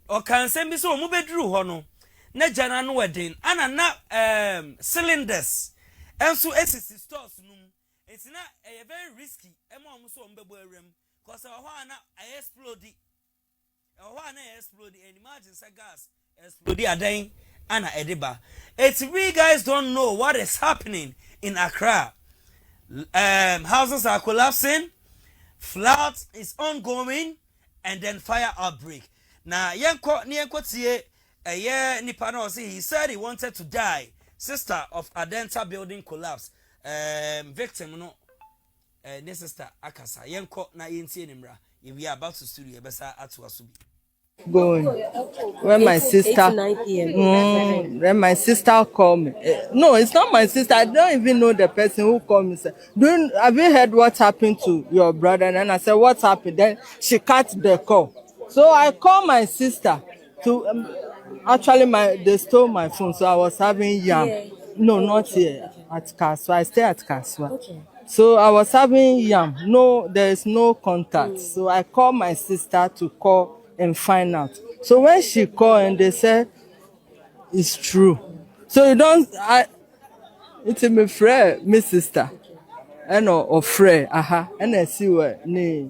o kan sem bi so mo bedru ho no na jana no wedin ana na cylinders enso esisi stores num It's not very risky. Ema omuso mbebo erem cause hana explode. Hana explode and imagine say gas explode adan ana ediba. It's we guys don't know what is happening in Accra. Houses are collapsing, flood is ongoing, and then fire outbreak. Now, he said he wanted to die. Sister of Adenta building collapse. Victim no, sister Akasa. Yenko na yenti nimra. If we are about to studio, besa atuasubi. Going when my sister when my sister called me. No, it's not my sister. I don't even know the person who called me. Said, have you heard what happened to your brother? And I said, what happened? Then she cut the call. So I called my sister to actually they stole my phone, so I was having yam. Yeah. No, not here at Kaswa. I stay at Kaswa. Okay. So I was having yam. No, there is no contact. So I called my sister to call and find out. So when she called and they said it's true. So you don't it's my friend, my sister. And or friend, and I see what nee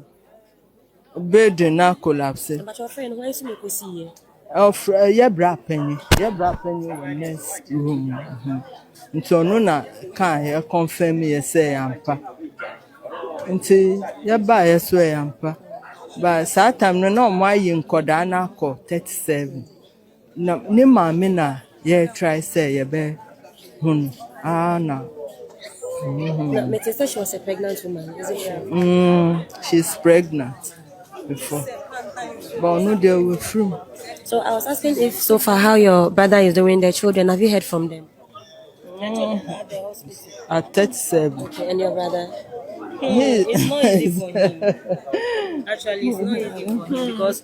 bed na collapse. But your friend, why is he make see here? Of yeah bra penny in next room. Nti no na kan here confirm me say ampa. Nti ya ba ye so ampa. But that time no mo ayi nkoda na ko 37. Na ni maame na ye try say ye be hun. Na. Me say she was a pregnant woman, is it? She's pregnant before. But no they were from. So I was asking if so far how your brother is doing, their children, have you heard from them? At 37. Okay, and your brother? It's not easy for him. Actually, it's not easy for him because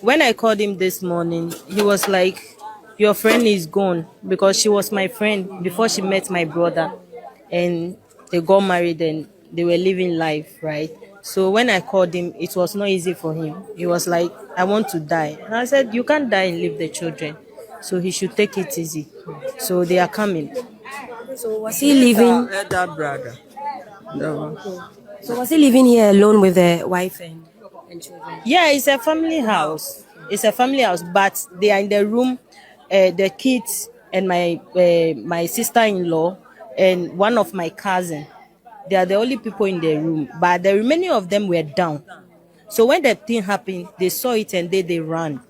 when I called him this morning, he was like, your friend is gone, because she was my friend before she met my brother and they got married and they were living life, right? So when I called him, it was not easy for him. He was like, I want to die. And I said, you can't die and leave the children. So he should take it easy. So they are coming. So was he living? That brother. No. So was he living here alone with the wife and children? Yeah, it's a family house. It's a family house, but they are in the room. The kids and my sister-in-law and one of my cousins. They are the only people in the room, but the remaining of them were down. So when the thing happened, they saw it and they ran.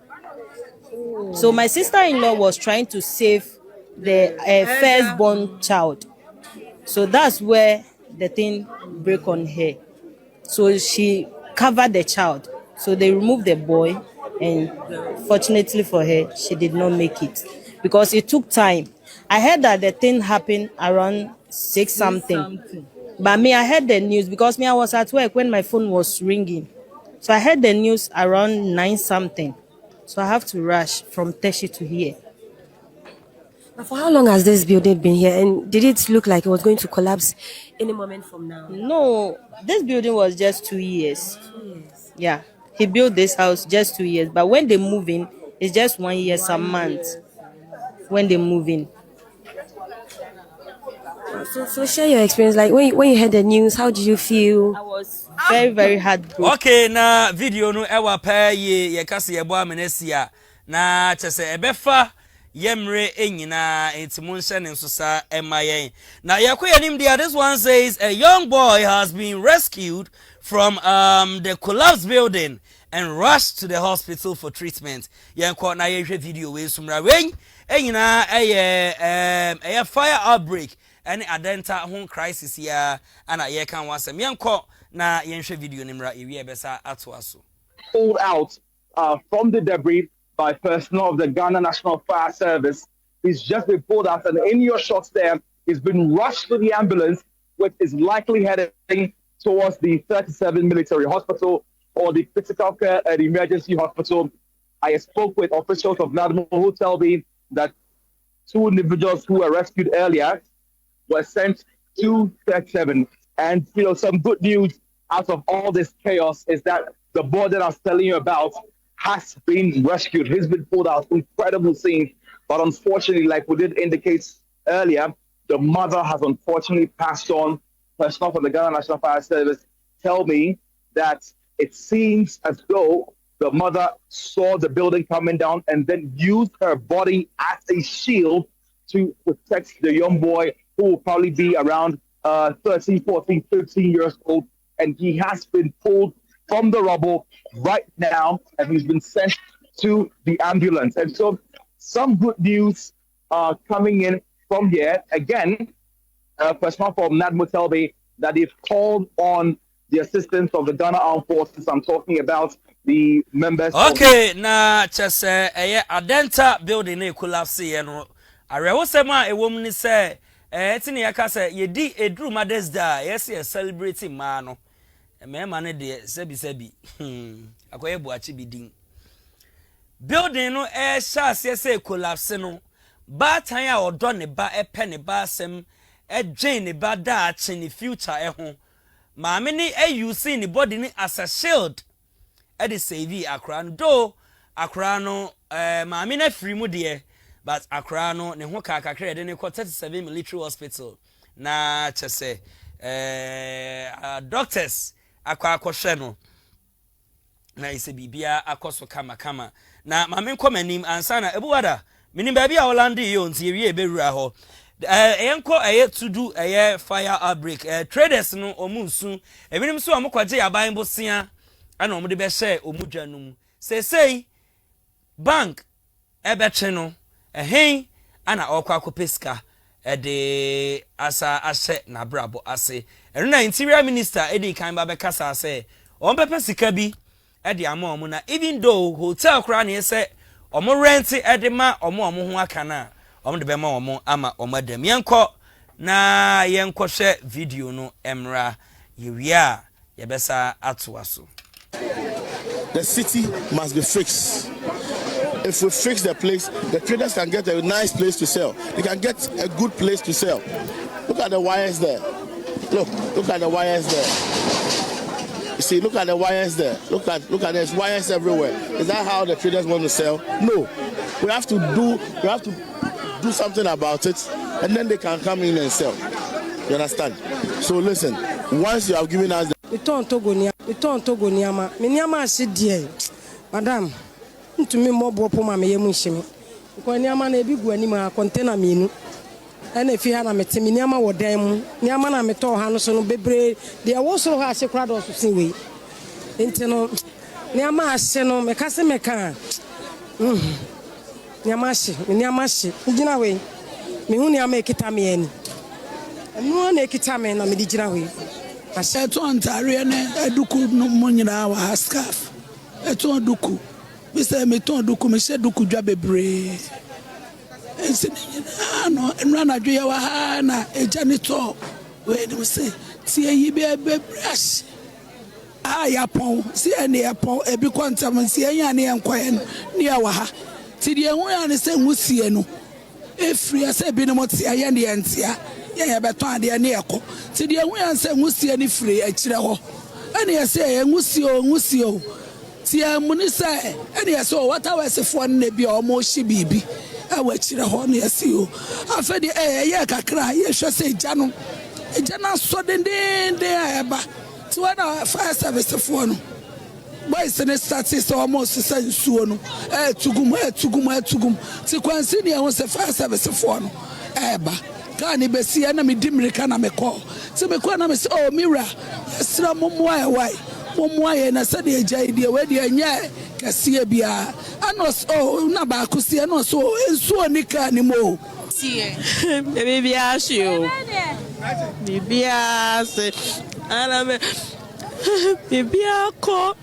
So my sister-in-law was trying to save the firstborn child. So that's where the thing broke on her. So she covered the child. So they removed the boy, and fortunately for her, she did not make it because it took time. I heard that the thing happened around 6 something. But me, I heard the news because I was at work when my phone was ringing. So I heard the news around 9 something. So I have to rush from Teshi to here. But for how long has this building been here? And did it look like it was going to collapse any moment from now? No, this building was just 2 years. 2 years. Yeah, he built this house just 2 years. But when they move in, it's just 1 year, some months. When they move in. So share your experience. Like when you heard the news, how did you feel? I was very, very heartbroken. Okay, na video no ewa pa ye kase yebo amenesia na chese ebefa yemre enyina entimu nse ne nsosa emayen. Na yakoya nim dia, this one says a young boy has been rescued from the collapsed building and rushed to the hospital for treatment. Yanko na yehwe video we sumra wen enyina eye fire outbreak and adenta home crisis ya ana ye kan wasem yanko na yenhwe video nimra ewie besa atoaso. Pulled out from the debris by personnel of the Ghana National Fire Service. He's just been pulled out, and in your shots there, he's been rushed to the ambulance, which is likely heading towards the 37 military hospital or the critical care and emergency hospital. I spoke with officials of Vladimir who tell me that 2 individuals who were rescued earlier were sent to 37. And, some good news out of all this chaos is that the boy that I was telling you about has been rescued. He's been pulled out. Incredible scene. But unfortunately, like we did indicate earlier, the mother has unfortunately passed on personnel from the Ghana National Fire Service tell me that it seems as though the mother saw the building coming down and then used her body as a shield to protect the young boy who will probably be around 13, 14, 15 years old. And he has been pulled from the rubble right now, and he's been sent to the ambulance. And so some good news coming in from here. Again, personnel from NADMO tell me that they've called on the assistance of the Ghana Armed Forces. I'm talking about the members. Okay, na just Adenta building a collapse here. No, I rewosema a woman is say, Tini Akasa, ye di a drew mother's day. Yes, you're celebrating mano. A man, dear, sebi. Akoye buachi bidin. Building no air shas, yes, a collapse no. Ba tanya or done ba a penny basem, a jane ba dach in the future, home. Mamini you see the body as a shield. Edi save Akran do Akrano mamina free mu de but Akrano ne ho kakakre de ne 37 military hospital na chese doctors akwa no na ise bibia akoso kama na mamen komanim ansa na ebuwada minim ba bia Holandi yo nti ewie ebewura ho enko to do fire outbreak traders no omunsu ebinim so amukwaje yaban bosia ana omude be share omudwanum say bank ebeche no hen ana okwa kopeska de asa ahye na brabo ase na interior minister edi kan ba be kasa say on pepe sika bi de ama omu na even though hotel kra na say omo rent edema omo ho aka na omo de be ma omo ama omadam yenko na yenko hwe video no emra yewia yebesa atoaso. The city must be fixed. If we fix the place, the traders can get a nice place to sell. They can get a good place to sell. Look at the wires there. Look at the wires there. You see, look at the wires there. Look at there's wires everywhere. Is that how the traders want to sell? No. We have to do something about it, and then they can come in and sell. You understand? So listen, once you have given us the we turn Togo niama. Me niama asidi madam. Ntumi mobo po ma me yemu nhimi. Ko niama na ebi gu ani ma container mienu. Ena fi ha na mete me niama wo dan mu. Niama na me to ha no so no bebre. De wo so ha ase kra do so sin we. Enti no niama ase no me kase me kan. Niama ase, me niama ase. Ngina we. Me hu niama ekita me ani. Enu na ekita me na me di gina we. Eto antare ne eduku mo nyina wa scarf eto duku bi se me to duku me se duku dwa bebre ense nyina no enra na dwe wa ha na eja ni to we ni se ti yi bebre as ya pon si ene ya pon ebi kwantam si enya ne enkoye ne ya wa ha ti de hu ya ne se husie no efri ase bi ne mo ti aye ne entia ya beto ade ne eko ti de hu ya se husie ne firi akire ho ene ya se ngusio ti amuni se ene ya se wata wasefo ne bi o mo hye bibi awa akire ho ne ya se o afede ye kakra ye hwe se eja na so dendende aba ti wana fire service fo no boys ne status almost sensuo no tugum ti kwansi ne ho se fire service fo no eba Kani besi na me dimirika na me call. Se me kwa na me say oh mira esra momwa ye na se de agya ide we de anya kase bia anos oh na ba kusie no so ensuo nika ni mo tie baby asio bibia se ana me bibia ko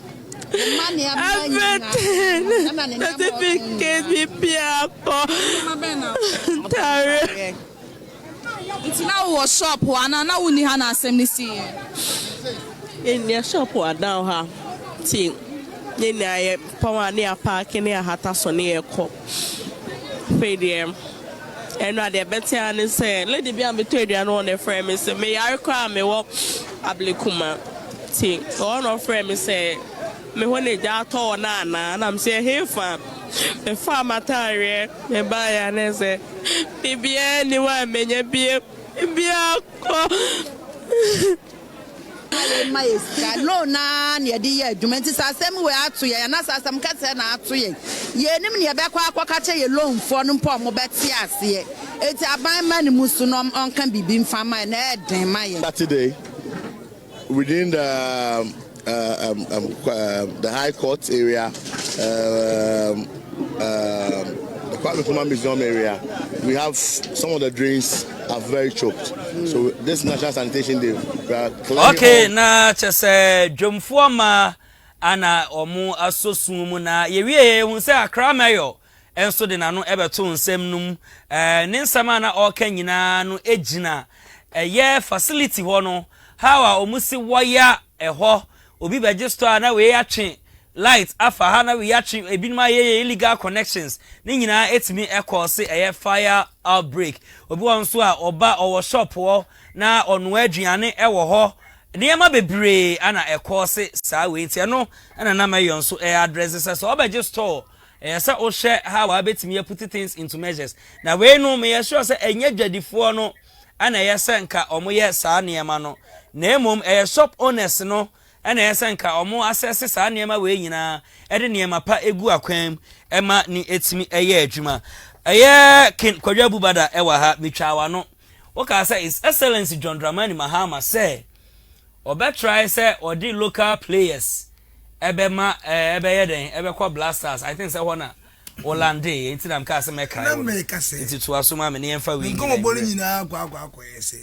It's now a shop one and now we hana assembly see in your shop or down her team. Then I power near parking near Hatason near cop. Pay them. And now they're better and say, Lady be between and on the frame and say, may I cry me walk ablikuma. Team. One of frame say, me when they got all nana and I'm saying, hey, fam. The farmer tire, me buy and say, baby, anyone may be a My loan near the argument is a same way out to ye, and as some cats and out to ye. Ye name near back catch a loan for no poor Mobetias ye. It's a by money musunum on can be being farmer and my Saturday within the High Court area, the Kwame Museum area, we have some of the drains are very choked. So this National Sanitation Day, we are okay, na chese dwomfuama ana omu asosumu na yewie hu se akra mayo enso de nano ebeto nsem num ne nsama na oka nyina no ejina ye facility ho no how a omusi woya eho obi beje store na we atwe light afa hana we atwe ebinuma ye illegal connections ne nyina etimi ekose fire outbreak obi won so a oba owo shop ho na onu aduane ewo ho niema bebre ana ekose saa we ntia no ana na mayon so address so obeje store say o share how abetimi put things into measures na we no me sure say enye dwadifo no ana yesa nka omoye saa niema no na emom shop owners no ana yesa nka omo assess saa niema we nyina ede niema pa egu akwam ema ni etimi adwuma kin kwadwa bubada ewa ha mitwawa no oka say is excellency John Dramani Mahama say obe try say odi local players ebe ma ebe yeden ebe kwa Blasters I think say hona Olande enti nam ka say meka na meka say enti to asoma me ne emfa we nko boli nyina akwa yese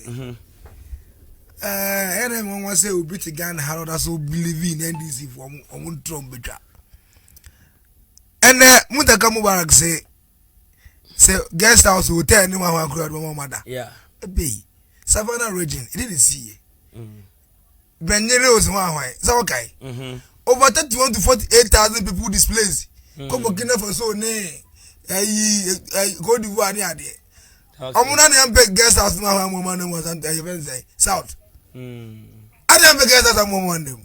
ere mo say obi ti Ghana how does so believe in NDC for omun Trump betwa ene mutaka Mubarak say guest house hotel ni wa akura do mama yeah be Savannah region it didn't see Benyere was one so okay over 31 to 48,000 people displaced come Burkina Faso ne go d'Ivoire ni ade omuna na mbe guest house na wa mama no was say south ada mbe guest house mama ndem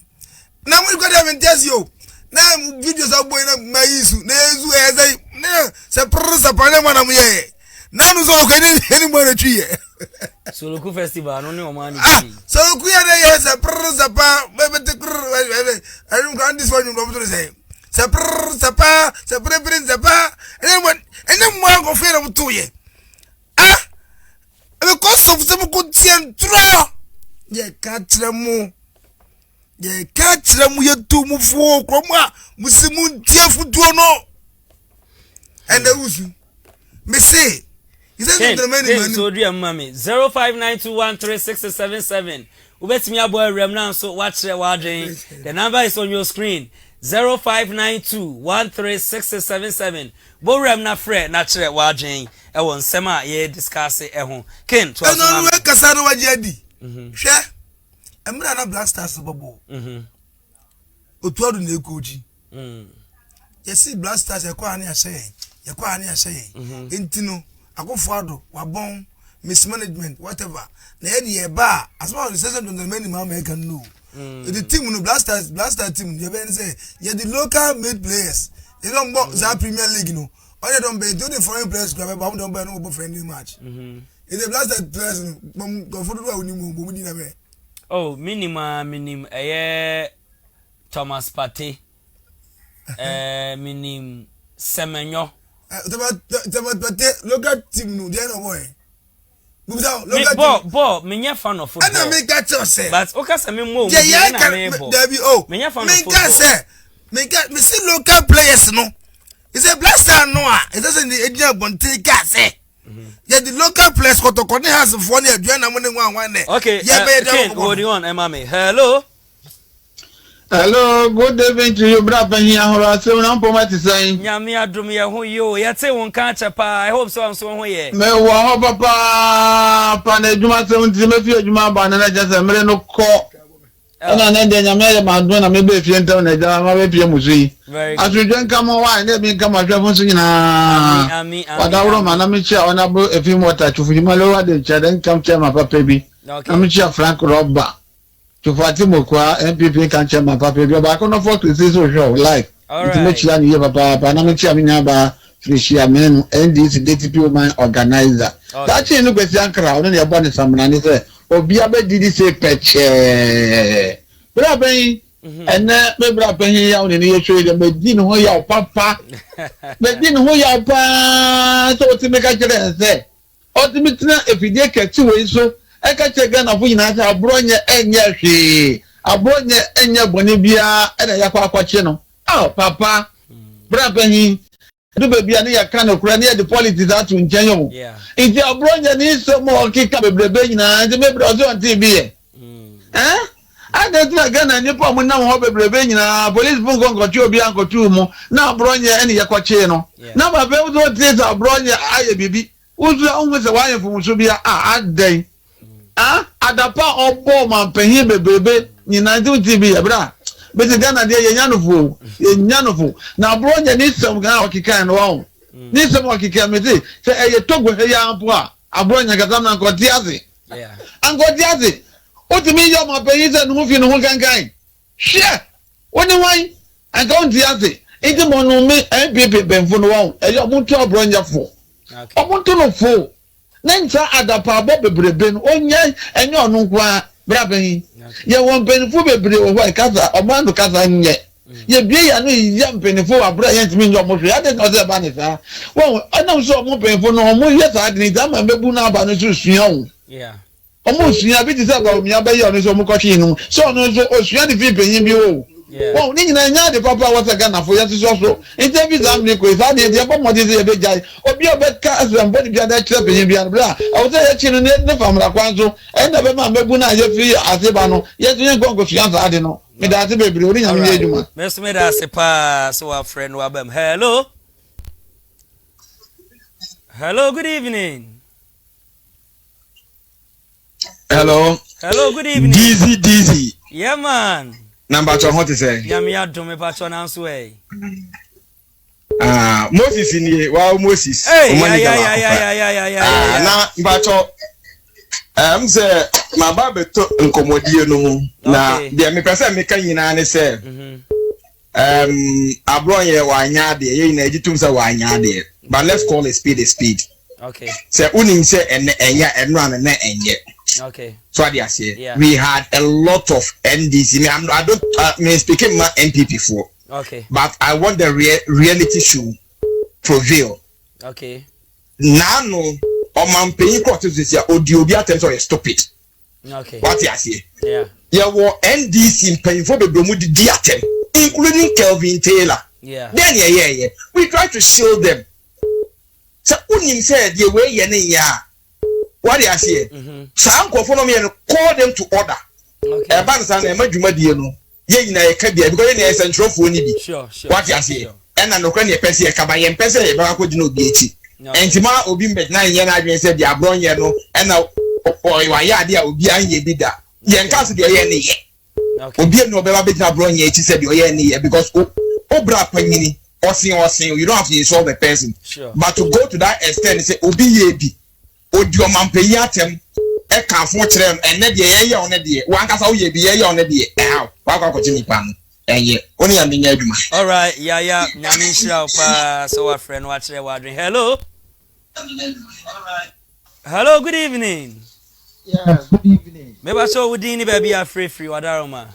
na mu kwada mentesi yo na videos aboy na maisu na ezu ezai na se prsa pane mana mu ye na nu so kani ni mo na twiye Soloku festival no ni o mani Soloku ya na ye se prsa pa bebe I don't this one you go to say se prsa pa se prsa pa ene mo go fe na to ye because of some good tro ye katremu ye tu mu fu kroma musimu tiefu duo no and the usu me say is that the many so do am mami 0592136677 ubetimi abo rem now so watch wadwen the number is on your screen 0592136677 bo rem na frɛ na kyerɛ wadwen ɛwɔ nsɛm a ye discuss ɛho ken to aso no we kasa no waje adi hwɛ emra na Blasters bobo otuodu na ekoji yesi Blasters yakwa ani ahye entino akofado wabon mismanagement whatever na ye ba as well as the many man can know the team no Blaster team you ben say you the local made players they don't box that Premier League no all they don't be do the foreign players club but don't buy no friendly match in the Blaster players no go for do we ni mo na me oh minim Thomas Partey minim Semenyo local team no they no boy Bob me fan of football and me catch say but okay say me mo na me fan of football me see local players no is a Blaster no it doesn't the area bonte ka say yeah the local players kotokoni has for near aduana mo ne wan there okay hold on mami hello good evening to you brother here hora se una poma ti sai nyame adum ye ho yo ye te won ka chepa I hope so am so ho ye me wo ho papa na adwuma se unti me fi adwuma ba na ja se mere no ko ana na de nyame ye ma do na me be fie ntam na ja ma be fie musu yi asudwen kama wa na bi kama hwefo so nyina ami wadawro ma na me chia ona bo efi mota chufu ma lo wa de cha den kam cha ma papa bi na me chia Frank Robba to Fatima kwa MPP can check my papa bi ba ko no for to see so show like it me chia ni papa na me chia mi nya ba freshia men NDC DTP man organizer that thing no kwesi ankara no ne bo ne samna ni say Obi abedidi se peche. Bra ben ene me bra ben ya oni ni yetwe de medin ho ya papa. Medin ho ya pa so ti me ka kire se. Otimitna efidie kati we so e ka kire na fu nyina se abronye enye hwe. Abronye enye bone bia e na yakwa akwache no. Ah papa. Bra ben do baby ani ya kan okura ni the politics atu nchen yo. Iti abronye ni so mo kika bebrebe nyina nti me bra so anti bi e. Adetu aga na nipa mu na ho bebrebe nyina police bun gon kochi obi ankotu mu na abronye eni yakwache no. Na baba uzo tisa abronye aye bibi. Uzo onwe se wa yefu so bia adan. Adapa obo man pehin bebrebe nyina nti bi e bra. Bese Ghana de yenyanofo na abronye ni sem ga okikan no won ni sem okikan meti se eye togo he ya ampo a abronye ga na nkoti ase ankoti ase otimi yo ma pe yin se no fi no kankan hwe woni wan ankoti ase enti mo no me MPP benfo no won eye omuntu abronye fo omuntu no fo na nta adapa abo bebrebe no onye enye onu kwa braben ye won benefo bebre wo ho kasa omando kasa nye ye bie ya no ye benefo abra ye ntimi nyo mo hwe ade no ze ba ne sa won ana so mo benefo no mo ye sa ade ni da ma mebu na ba no so sua wo omo sua bi ti sa ba omi abaye ono so mo ko hwe no so no so osua de fi penyin bi wo won ni nyina nya de papa wa sa Ghana fo ye so interview zamni ko sa de de ba mo de ye be jai obi obeka asem body bi ada kire penyin bi an bra awo se ye chinu ne famra kwanzo enda be ma mebu na ye fi aseba no ye tun ye gongo fi ansa ade no me da ate bebre ori nyam ye adwuma me da se pa so wa friend wa bam hello good evening hello good evening Dizzi yeah man number 2 what is say yami adome pa cho na nso eh Moses ni wa Moses na mbacho mze ma ba beto nkomodie no mu na de me pese me kan nyina ne se abronye wa nya de ye na egitum se wa nya de but let's call a speed okay se unim se enya enra na enye okay so I say we had a lot of NDC I don't me speaking my MPP for okay but I want the reality show prevail okay nano o man pay court to say audio bi attention is stupid okay what you say yeah wo NDC pay for be mu di atem including Kelvin Taylor then yeah we try to shield them so unim say the way ye ne ya what you say sa nkofo no me call them to order okay e ban san e madwuma die no ye nyina ye ka bia because ye na centrofo ni bi sure what you say ena no kwa ne pese ye kaba ye pese ye ba ko dino obi echi entima obi mbet na ye na adwen se dia bronye no ena wa ya de a obi anye bi da ye nka so de ye ne ye obi no be ba be dina bronye echi se de ye ne ye because obra panyini osin you don't have to insult the person but to go to that extent say obi ye bi odi o mampeyi atem e kan fo kire enne de ye on de wan kasa wo ye bi ye on de wa kwa ni pan enye oni ya menya adwuma all right yeah nyame shira pa so wa friend wa kire wa dwen hello good evening good evening me ba so wudi ni baby a free wadaroma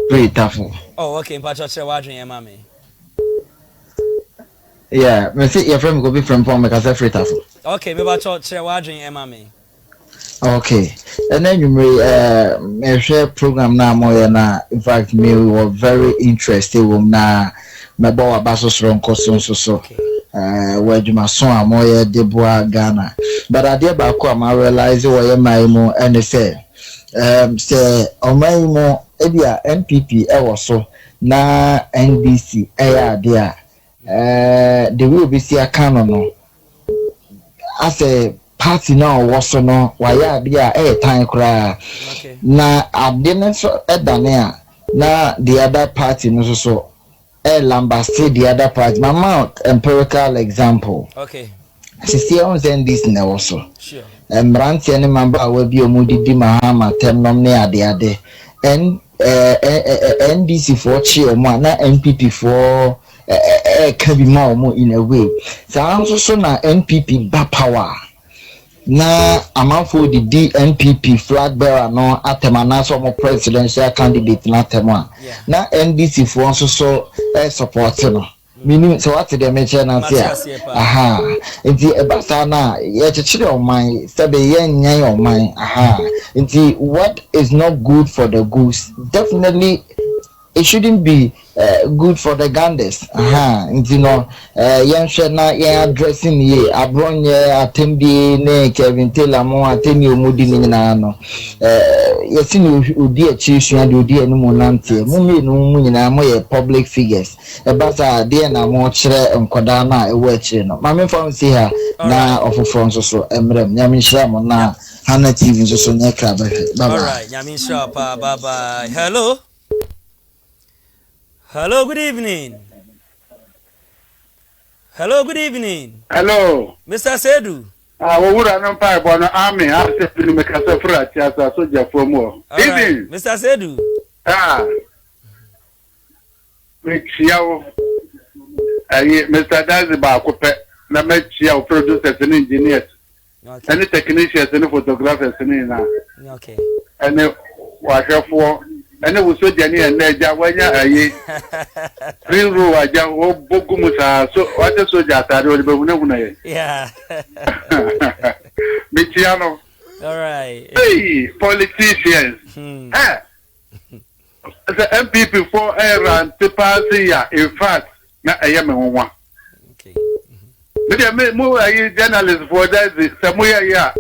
free tafo okay pa cho kire wa dwen e ma me me see your friend go be from Pom because free tafo okay me ba cho kire wa dwen e ma me okay and then you may share program na moya na in fact me were very interested na me ba baso strong question so where you must so moya de boa Ghana but I dey back come I realize where my mo and say omai mo ebia MPP e was so na NDC there the way we see a canon no as a party now was no why dia time kra na adene so edane na the other party no so lambast the other party mama empirical example okay see on this now also sure mranti any member we bi omudidi mahama temnom ne ade and NDC for chi omo na MPP for can be more in a way so na NPP ba power na amanfo the DNPP flag bearer no atemana so mo presidential candidate na tema na NDC fo nso so support no meaning so what the mention na say aha nti ebasa na ye chechire oman sabe ye nyan oman aha nti what is not good for the goose definitely it shouldn't be good for the ganders. Aha, you know, yan na yan addressing ye abronye atembi ne Kevin Taylor mo atemi omudi ni na no. Yesi odi achisu and odi enu mo nante. Mo me no mo nyina mo ye public figures. E basa de na mo kire enkoda na e wo akire no. Ma me fa see her na ofofo nso so emrem. Nyame hira mo na Hana TV nso so nyeka ba. All right, nyame hira pa bye bye. Hello. Hello, good evening. Hello, good evening. Hello. Mr. Sedu. Wura no pa bo no army after ni me kasa fra tiasa soja fomo. Evening. Mr. Sedu. Me chiao. Mr. Dizzi ba ko pe na me chiao producers and engineers. Okay. And technicians and photographers ni na. Okay. And wa hwefo ene wo soja ni ene ja wanya ayi green row aja wo bogumu sa so wate soja atare o be huna ye yeah Michiano. All right. Hey, politicians. The MPP for Iran to pass here, in fact, na ayame one. Okay. But me mo ayi journalist for that samuya ya.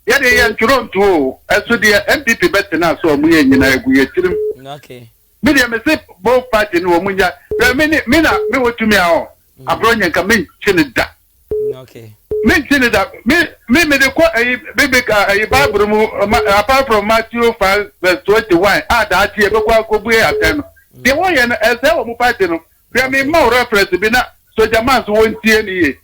Ya de yan Toronto, aso de MPP bet na so mu ye nyina egu ye tirim. Okay. Me de me say both party no mu nya. Me na wotumi a o. Abronya nka me chinida. Okay. Me chinida me de ko ayi bebeka ayi Bible mu apart from Matthew 5 verse 21 da tie be kwa ko bue aten. De wo ye no ese wo mu party no. Me ma reference bi na soja man so wontie ni ye.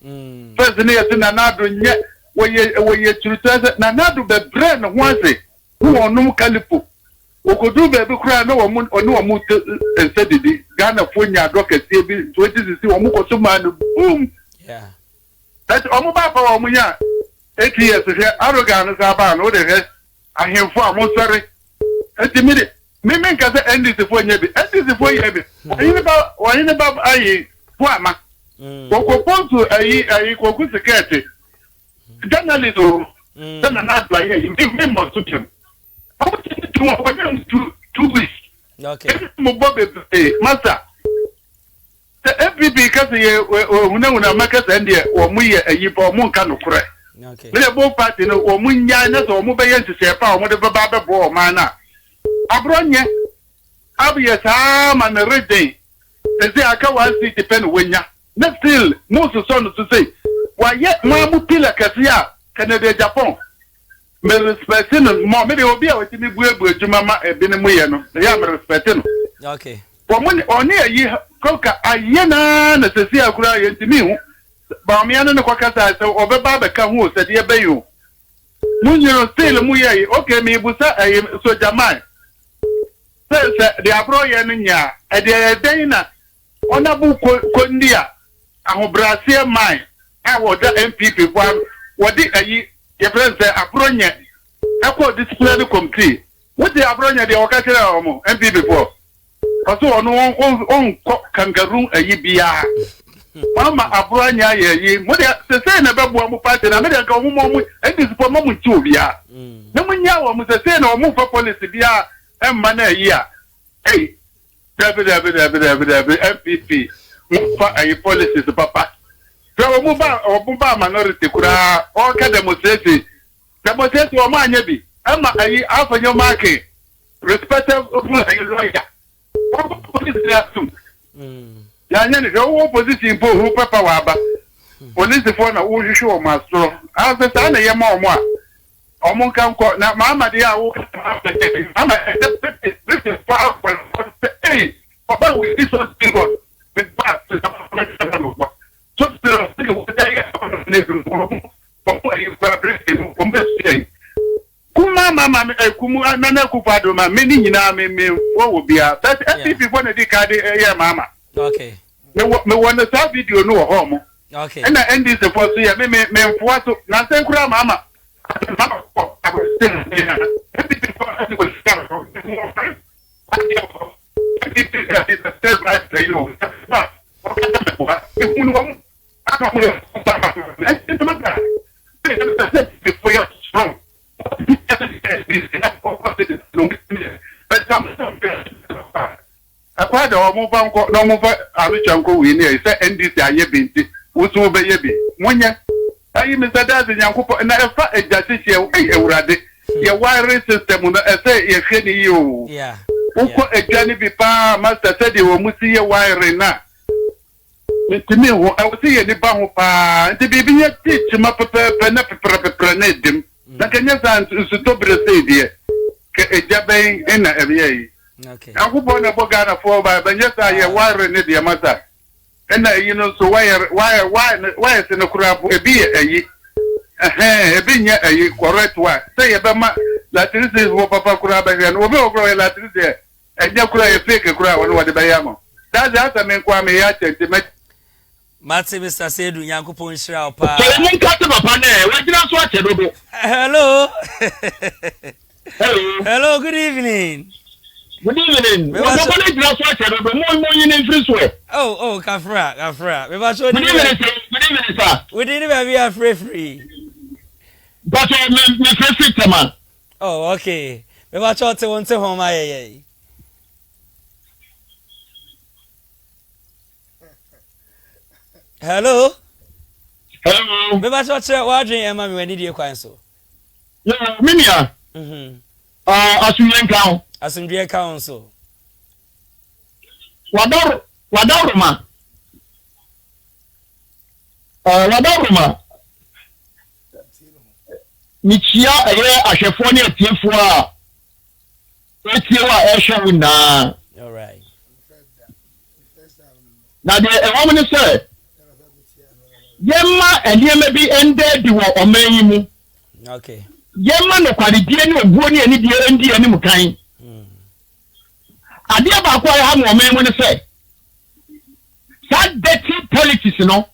First ni ye na na do nye woye churutase na nadu be brain hwanse wo onum kalipo okodu be bi kura na wo mu oni wo mu ensedidi Ghana fonya advocacy bi 2016 wo mu ko so man boom yeah that omu ba pa wo mu nya 8 years he arrogant sa ba no de he ahemfo amosare enti me nka se NDC fonya bi NDC fonya bi ayini ba ayi fo ama ko ponto ayi ko ku sekete journalism then not like you make more to him. How much two weeks? Okay. Master. The FPP because una market and or we a yip or moon can correct. Okay. The both party no or moon yanas or mobile to say power whatever baba ball mana. Abronya Abia Sam and a red day. They say I can't see depend when ya. Not still most of son to say. Why yet mamu pila kasia Canada Japan me respecting mo me de obi a wetimi buebu adwuma ma ebinemu ye no ya me respecting okay for money oni ayi koka ayena na sesi akura ye ntimi hu ba me anu ne kwakasa se obeba be ka hu se de be yo munyiro still mu ye okay me busa ayi so jaman se de abro ye no nya e de den na ona bu ko ndia ahobrasie man what the MPP what the your friend say abronya equal disciplinary committee what the abronya the okatira omo MPP for also on kangaroo bia mama abronya ye mo de say na bebo mo party na me de ka mo and this for mo nti obia na munya wo mo say na mo for policy bia emma na yi a hey MPP mo fa ayi policies papa so obuba minority kura o ka demonstrate o ma anya bi ama ayi afanyo market respective lawyer police assume ya nya ne o position po hu papa wa ba police for na wo hwehwe o mastro asa sa na ye ma o mo a o mo kan ko na mama de a wo ama this is far hey papa we this one thing god with back so kuma mama kumu nana kupado ma meni nyina me wo bia but FPP for na di card ya mama okay me wona sa video no ho mo okay na NDC for so ya me mfoaso na senkura mama Apart of no move, I wish Uncle Winnie said, and this I have been what's over Yabby. When you, I Mr. Dazzy, young couple, and I thought a justice your wiring system when I say, you're kidding you. Yeah. A Johnny Bipa, Master said you will see your wiring now. To me, I will see any bampa, and the baby teach my papa, penap, them. That can just answer to top of the stadium. A jabbing in a VA. Okay. I hope on a Bogana for by, but yes, I am wiring it, dear master. And you know, so why is in a crab a beer a ye? A being a correct one. Say about my Latin is what Papa Crab and over grow a Latin there. And you cry a fake crowd on what the Bayamo. That's the other man, Kwame Yacha, to make Matsi Mr. Sedu Yankupon Shroud Pa. Hello. Hello, good evening. Good evening. Oh, Kafra. We good evening, sir. We didn't have free. But me free man. Oh, okay. We watch out to one to home. Hello. Hello. We watch out to watching Emma when did you cancel? Yeah, Minia. Asumdie Council. Wadaruma. Michia ashefoni atiefo a. Etiewa ehwe na. All right. Na de woman say yemma endieme bi ende di wo omanyi mu. Okay. Yemma no kwaridie ni obuo ni ani die endi ani mukan. Adia ba kwa ha mo omanyi ne say that dirty politics no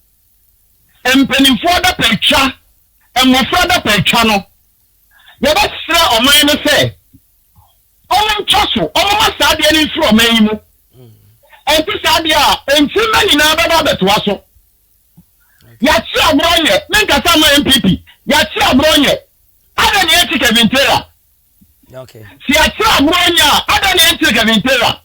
empenifo da pecha emofra da pecha no ye ba sra omanyi ne say omo choso omo masa de ni fro omanyi mu enti sadia enfima nyina ba beto aso ya chi abronye menka sama MPP ya chi abronye ada ni etike vintera. Okay. Si a chi abronye ada ni etike vintera.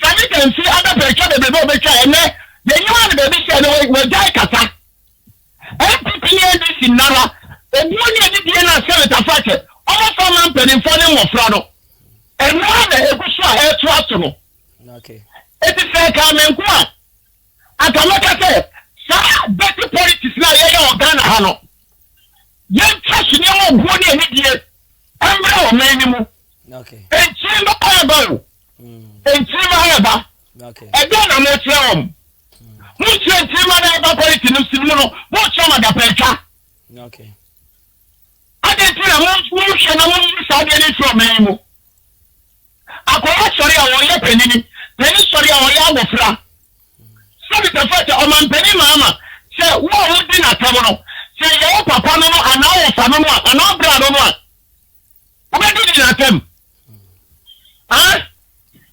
Sami kan si ada pecha de bebe becha ene ye nyuma de bebe se no we jai kasa MPP ni ndisi nara ebuoni ni die na senator fate omo fama mpenimfo ni mofra no enwa na egusu a etu ato no. Okay. It is like a man. I can look at it. Sir, dirty politics now. You're Ghana, Hano. Young trash, you know, body and idiot. I'm now minimum. Okay. And Chimba Harbor. And Chimba Harbor. Okay. Again, I'm not wrong. Who's your Chimba Harbor politics? What's some of the pressure? Okay. I didn't feel a motion. I want to start getting from minimum. I quite sorry, I want your penny. Penny sorry, I want your wafra. So the fact that I'm penny mama. Say, what would be not trouble? Say, your papa no, and now family, and now brother no. What did you attempt? Huh?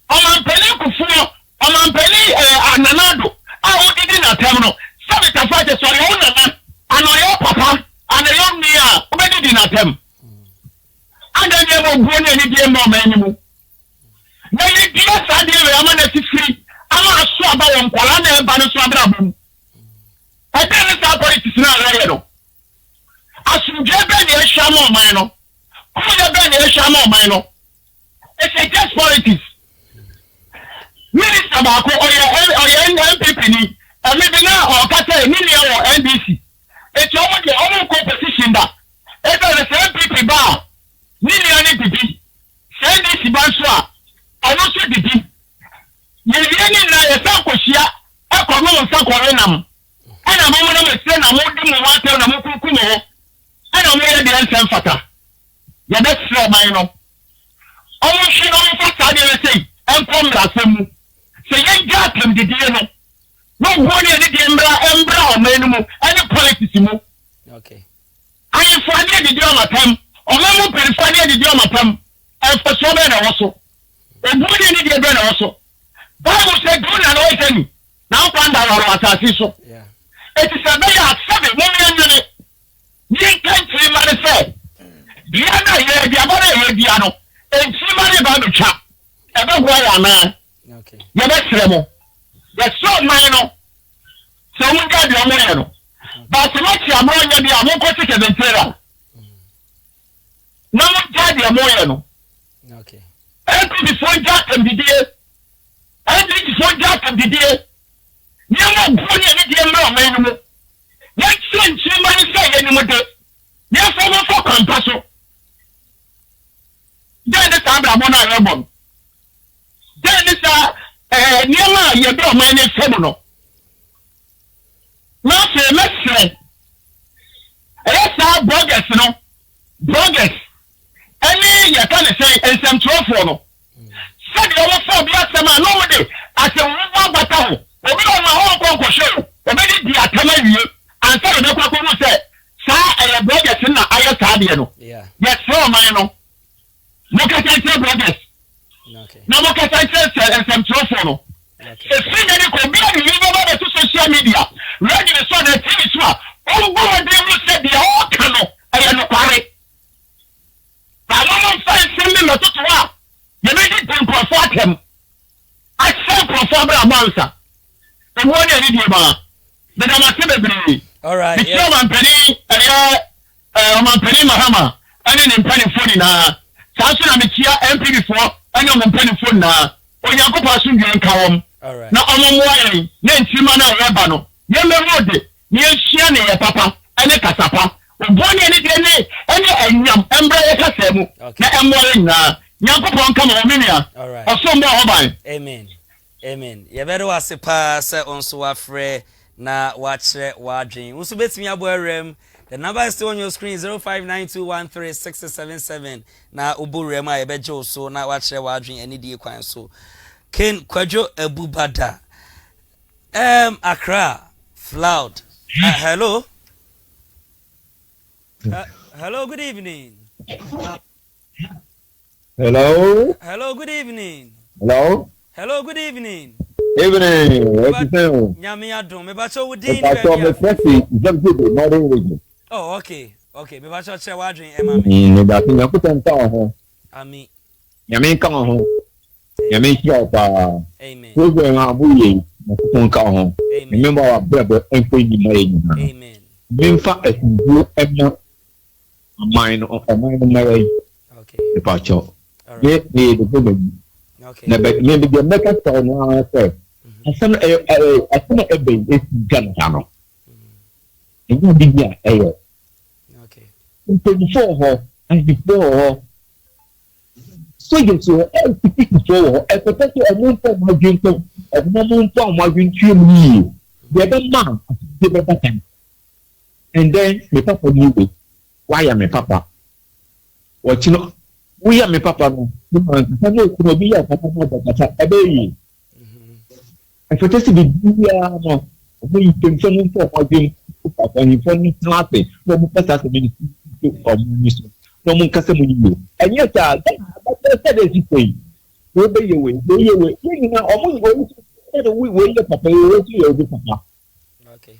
I'm penny kufu. I'm penny ananado. I would did not attempt. So the fact that sorry, and your papa and the young Mia. What did you attempt? And then you will go any day more anymore. Na ye dia sade we ama na tifiri ama aso aba won kwala na eba no so abra bom e be ni sa politics na ala no asumje be ni e hwa mo man no ko ye be ni e hwa mo man no it's a just politics minister ba ko oye MPP ni e me bi na o ka say ni ni o NDC e ti o mo de o mo competition da e be the MPP ba ni ni ani pipi NDC ba so a I don't see the deep. You're a Sakosia, a common Sakorenam. And a moment of a son, I won't do water and a Mukumo. I don't wear the answer fata. You're best for my no. Almost she don't say, and come last them. Say, you got them the DNA. No one in the Embra or Menumu, and the politics. Okay. I for the idioma pem, or Mamu pen for the idioma pem, and for so many also. And good in the Ben also. Bible said, good and always now, Panda, it is a very accepted woman. You can't see what I say. Diana, you are Diano, and see money about the chap. Ever go on, man. Okay. You're best level. You're so minor. So we got your man. But what you are more than the Amoko to the Terra. No one got your moyano. Okay. Every before Jack and the dear. Every before Jack and the dear. You won't put any dear man. Let's send somebody say anymore. Yes, I will for compassion. Then the time I'm on a album. Then it's Niama, you don't mind it seminal. Not say, let's say, let's have bloggers, you know, bloggers. Any, you can say, and some trouble. Said you were so blessed, and nobody, I said, one battle, or we don't know how to show, or maybe be a command you, and tell the people who say, sir, and bloggers in the higher side, yeah. Yes, so, man, look at the bloggers. Okay. Now look at and some trouble. It's been any community over to social media. Ready to saw the TV show. Oh, what they will say the all canoe. I am not worried. I don't find something not to work. You need to perform him. I said perform a monster. The one you need about. Then I'm a celebrity. All right. The German penny, penny Mahama. I didn't penny 40 now. Samson I'm a chia MP before. I know I'm penny 40 now. When you go past you come. All right. Now I'm wiring. Then Simana Rabano. You never would. You share your papa and a casapa. Bonnie any yam embrace Casemu. Okay. I'm wiring now. Yampon come on, Minia. All right. Or some more. Amen. Amen. You better was a pass on so afraid. Na watch wadring. Usu bet me aboerem. The number is still on your screen 0592136677. Na uburema ebejo so na watch wadring any day kwan so. Ken Kwajo Ebubada. Accra Floud. Hello. Hello, good evening. Hello. Hello, good evening. Hello. Hello, good evening. Evening. What you saying? Nyami adom. Me bacho wudi ni. Oh, okay. Okay. Me bacho che wadrin e mami. Me ba tin yakuta nta ho. Ami. Nyami kan ho. Nyami kia pa. Amen. Program abuye mo kan ho. Remember our brother enko ni mai. Amen. Memfa ebu emma mine of a mine mai. Okay. The pacho. Ye the problem. Okay. Na be me be make us na say. Asem asem ebe is Ghana no. You be here okay. Before her and before her. So you so before a potential a moon for my drink of moon for my drink to me. The other man the better time. And then me papa knew why am I papa? What you know? We are my papa no. I know could be a papa but a baby. I protest to be no. We can send him for my drink. And you find nothing. No one can ask me to communism. No one can say you. And yet, that's the thing. Go by your way. Go your way. You know, almost going to we wait your papa. You papa. Okay.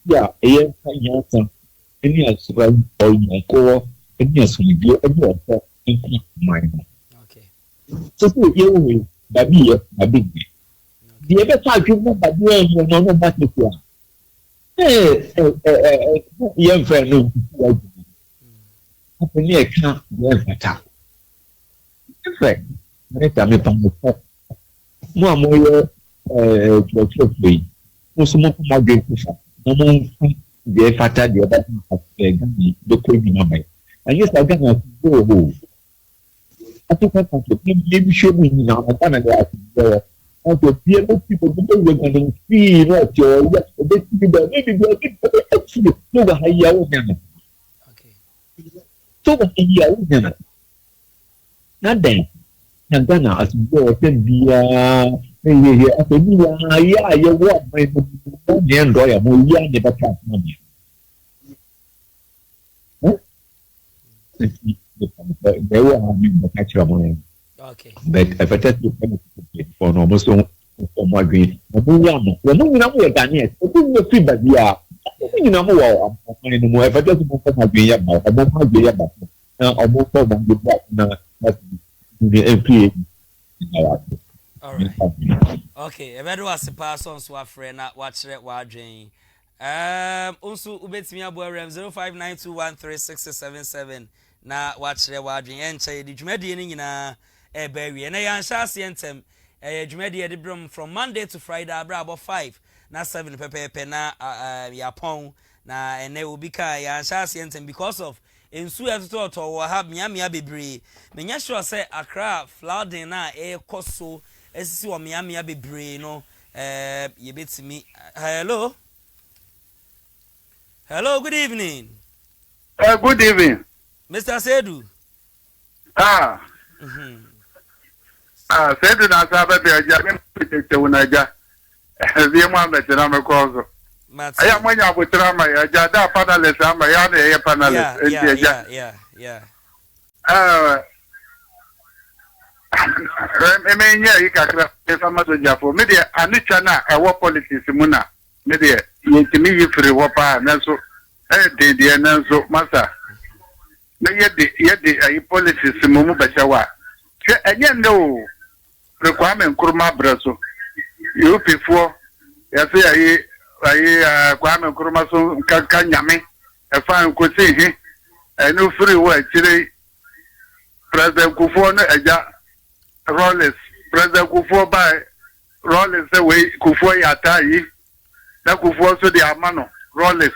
Yeah, a young son. And yes, well, all my core. And yes, we do a job for mine. Okay. So, you will, baby, a big. The other time you know, but you know, no matter what. Young friend, no, I can't work at all. In fact, let me come with more free. Most of my great no one the fatter the other the queen number. And yes, I got to go. I think I can maybe show me now. I can't go. And to be able people because we're going to see what you're maybe actually no the higher woman. Okay. So the higher woman. Not then. And then as well can be yeah, you want my enjoy a movie never catch money. they were having the catcher money. Okay. But if I tell you for almost for my green, I'm not Daniel. The feedback, yeah. You know, more. If I tell you for my green, I'm not green, but I'm more for my good. All right. Okay. If I do as a person, so a friend, not watch it, watching. Also, ubet me abo rem 0592136677 na watch it, watching. Enche the jumedi ni nyina berry. Na yan sha sentem. Jumedi de brum from Monday to Friday abra about 5 na 7 pepe na yapon na ene obi ka yan sha sentem because of ensu etoto wo ha miamia bebre. Menya sure say Accra flooding na koso esisi wo miamia bebre no ye betimi. Hello. Hello, good evening. Good evening. Mr. Sedu. Sedu na sabe be aja me pete unaja. Bi mo ametra me kozo. Aya mwanya abutra ma ya ja da panelist ama ya na ye panelist Yeah. Emenya ikakra fama so jafo. Me de anicha na ewo politics mu na. Me de yentimi yifiri wo pa na so de na so masa. Na yede ayi politics mu ba shawa. Che enye no requirement kurma braso. You before ya say ayi kwame kurma so kan nyame e fa ko se he enu free wo chire president Kufo no eja Rollins president Kufo by Rollins say we Kufo ya tai na Kufo so de amano Rollins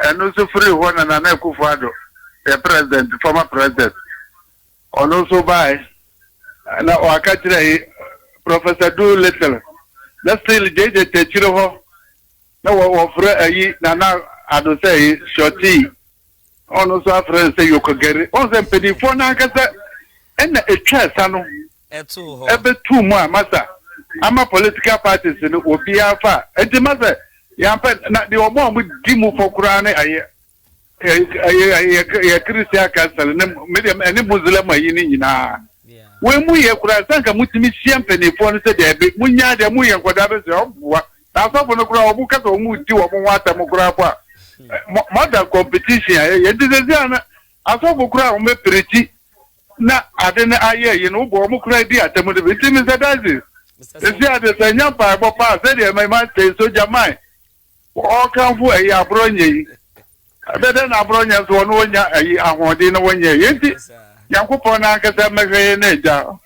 enu so free wo na Kufo ado the president former president ono so by na o aka chire Professor Do Little let's still jeje te chire ho na wo frɛ ayi na ado say shorty ono so afrɛ say yokogere on se pedifo na akasa ena etwa sano eto ho ebe tu mu amasa ama political parties no obi afa enti masa ya pa na de omo mu di mu fokura ne aye Christian council ne medium ene muslim ayi ni nyina we mu ye kura sanka mutimi hia pedifo no se de be munya de mu ye nkoda be se oboa na so no kura obu kata omu di wo mu wata mu kura kwa mother competition ye dizezi na aso kura o me prechi na ade na aye ye no bo mu kura di atemu de bi mi se dazi esi ade se nya pa bo pa se de mai ma te so jamai o kan fu ayi abronye yi ade na abronye so no nya ayi ahode na wonye yenti yankopon na akasa meghe na ja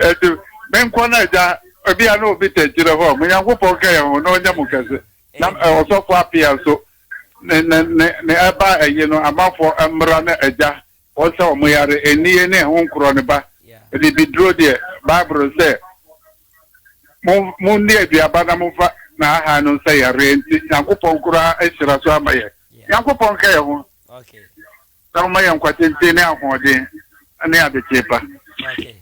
etu ben kona ja obi ana obi tejire ho mo yankopon ka ye ho no nya mu kase na oso kwa apia so ne aba ayi no amafo amra na eja o se o mo yare eniye ne ho nkro ne ba de bidro de bible say mo ndi aduaba na mo fa na aha no say yare enti yankopon kura ehira so amaye yankopon ka ye ho okay na mo yankwatente ne ahode ne adechepa okay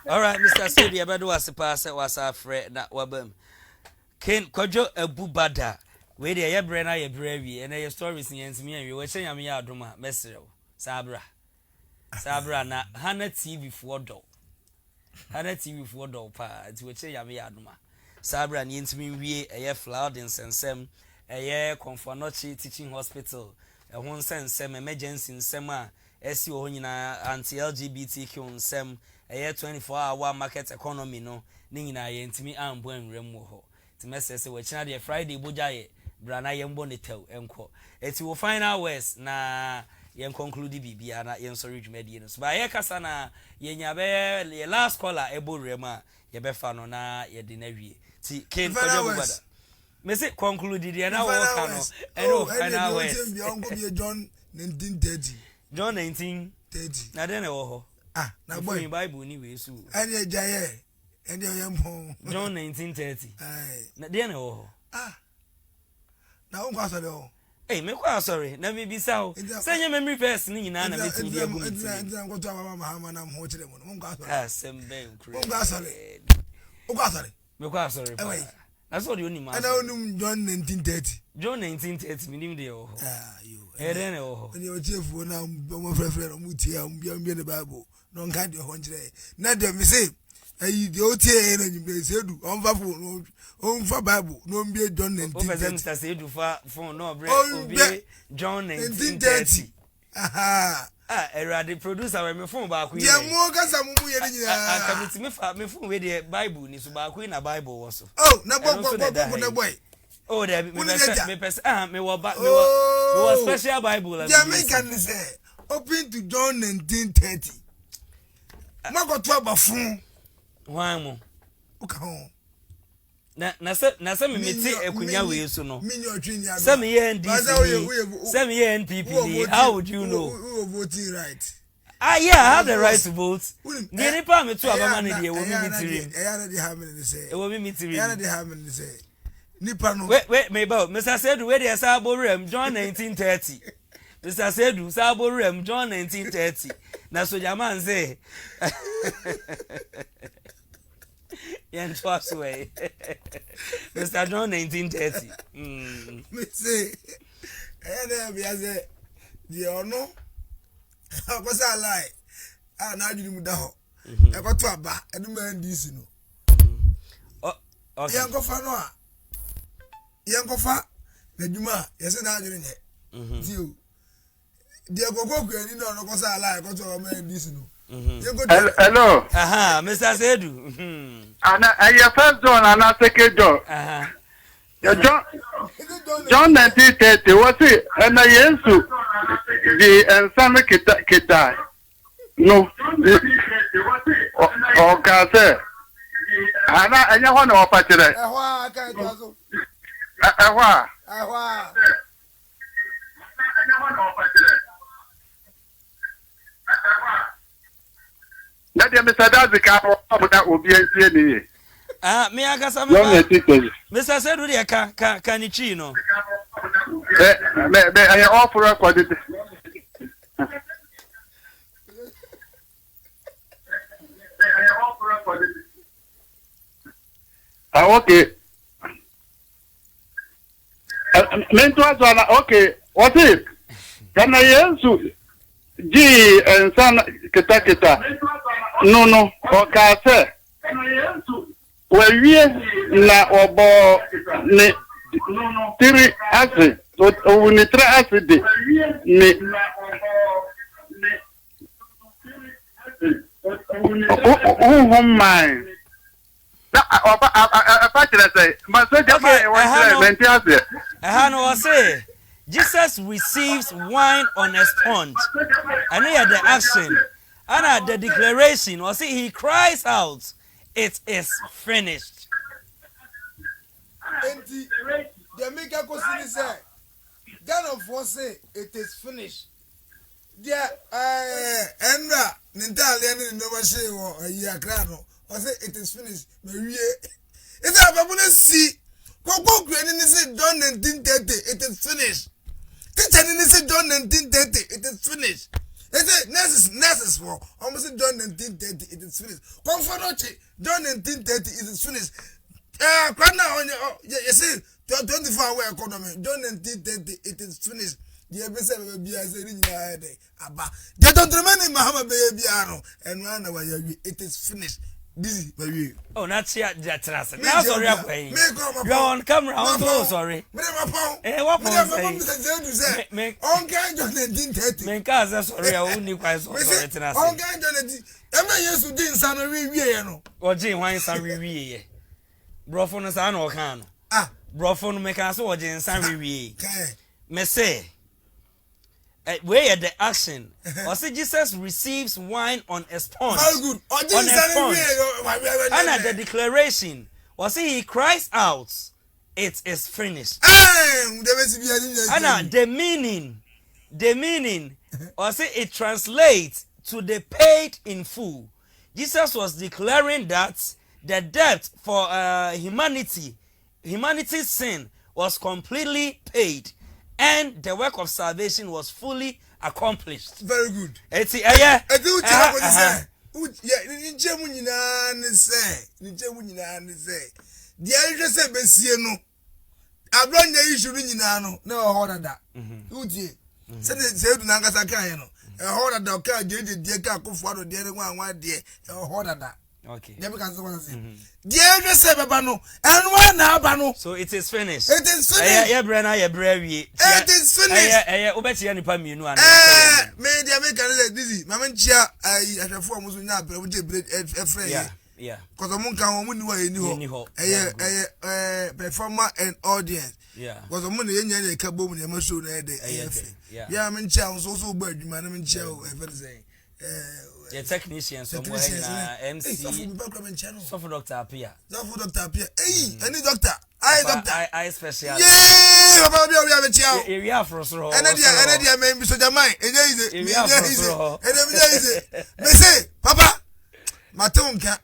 all right Mr. Sedu ebedo wasipa se wasafre na wabam ken kojo abubada we de ye bre na ye bre wi ene ye stories nyentimi anwi we kyenya me ya adoma mesrew sabra na hana tv for do pa ti we kyenya me ya adoma sabra nyentimi wie eye flooding sensem eye Konfanochi teaching hospital ehun sensem emergency nsem a esi ho nyina anti LGBTQ nsem eye 24-hour market economy no ni nyina ye ntimi ambo enwrem ho ti mesese we kyina de Friday boja ye brana ye mbo ne tew enko eti wo final words na ye conclude bibia na ye sorry dwumadi no so ba ye kasa na ye nya be ye last caller ebo rema ye be fa no na ye de na wie ti ken kojo bubada me say conclude de na wo ka no eno final words John 1930 John 1930 na de na wo ho na boy Bible ni we su ene jaye ene yempo John 1930 na de na wo ho na unko asore o me kwa sorry na me bisa o senya memory verse ni nyina na metin dia gu metin ndia nkoto mama mahama na mo kire mo unko asore asembe nkure unko asore me kwa asore I saw the only man. And I know John 1930. John 1930, minimum day. Ah, you. Eden oh. And your chief will now be my friend Mutia, be the Bible. No kind of 100. Not the say. The OTA and you say, on for Bible, no be John 1930. Say to phone no break. John 1930. Aha. The producer when me phone back. Yeah, more gas am mu ye ni. I can me phone with the Bible ni so back in a Bible also. Oh, na boy. Oh, there me was special Bible. Jamaican say open to John 1930. Mago to abafun. Why mo? Uka ho. Na se me meti ekunya we so no. Se me ye NDC. Se me ye NPP. How would you know? Who are voting right? Ah yeah, I have the right to vote. Ni nipa me to abama ne de wo mi mitiri. Eya na have me say. E wo mi mitiri. Eya na have me say. Nipa no. Wait, me ba. Mr. Sedu we dey say Aborem John 1930. Mr. Sedu say Aborem John 1930. Na soja man say. Yen twas way. Mr. John 1930. Me say. Eya na be say. The ono. Because I lie. Ah, now you da ho. E ko to aba, e do man dis no. Okay. Yankofa no a. Yankofa na djuma, yesi na adwene nye. Tio. Dia gogo kwani no no ko sa lie, ko to man dis no. Hello. Aha, Mr. Sedu. Ana your first John and second John. Aha. John 1930 was it? And I answer the San Kita. No. Okay, sir. I know one of Patire. That is Mr. Dazzi that will be a me agasa me. Mr. Sedu dia ka ni chi no. Me I offer a quality. Okay. Okay. What is? Can I answer? G and San Kita. No. Okay, sir. We na obo ne tiri acid o ni tra acid ne oh my Jesus receives wine on a sponge. And here the action. And at the declaration, or see he cries out, it is finished. The maker question say, God of say it is finished. There, Enra, Nintalian in Nova Shea or a year crano, or say it is finished. Maria, if I have a see, Coco Granny said John 1930, it is finished. Teacher said John 1930, it is finished. They say nurses for almost John 1930, it is finished. Comfortoche, John 1930, it is finished. On you see 24-hour economy, John 1930, it is finished. The episode will be as a ring. Abba, they don't remember Muhammad Babiano and run away. It is finished. Dizzi, baby. Oh, not yet. That's right. Now, sorry, I'm paying. You're on camera. I'm so sorry. What say? Make on kind of 1930. Make us sorry. I only quite sorry. On kind of every year to do some review. Or Jane wine some review. Brofon is an organ. Ah, Brofon make us or Jane some review. Me say. Where at the action, or say Jesus receives wine on a sponge. How good. On a sponge. And at the declaration, or say he cries out, it is finished. And the meaning, or say it translates to the paid in full. Jesus was declaring that the debt for humanity's sin was completely paid. And the work of salvation was fully accomplished. Very good. nje mu nyina ne say dia hwe se besie no abronya issue nyina no na ho dada utie se du na ngasa kan ye no ho dada ka je ka akofo ado de nwa de ho dada. Okay. Never can someone say. Dear, you say, Babano, and one Abano. So it is finished. It is finished. Yeah, Brenna, yeah, Brevi. It is finished. Obeti any pami no. May the American Dizzi, Mamanchia, I at a form was not a friend. Yeah. Because a monk can win away a performer and audience. Yeah. Was a money in a cabo in a mushroom. Yeah, I'm in Charles also bird, man, I'm in Chow, ever say. The technicians, MC, Sofa Doctor Apia. Sofa Doctor Apia. Hey, any doctor? I special. Yeah, Papa, we have a chair. Area for us. And I may be so jamai. And they say, Papa, Matunka,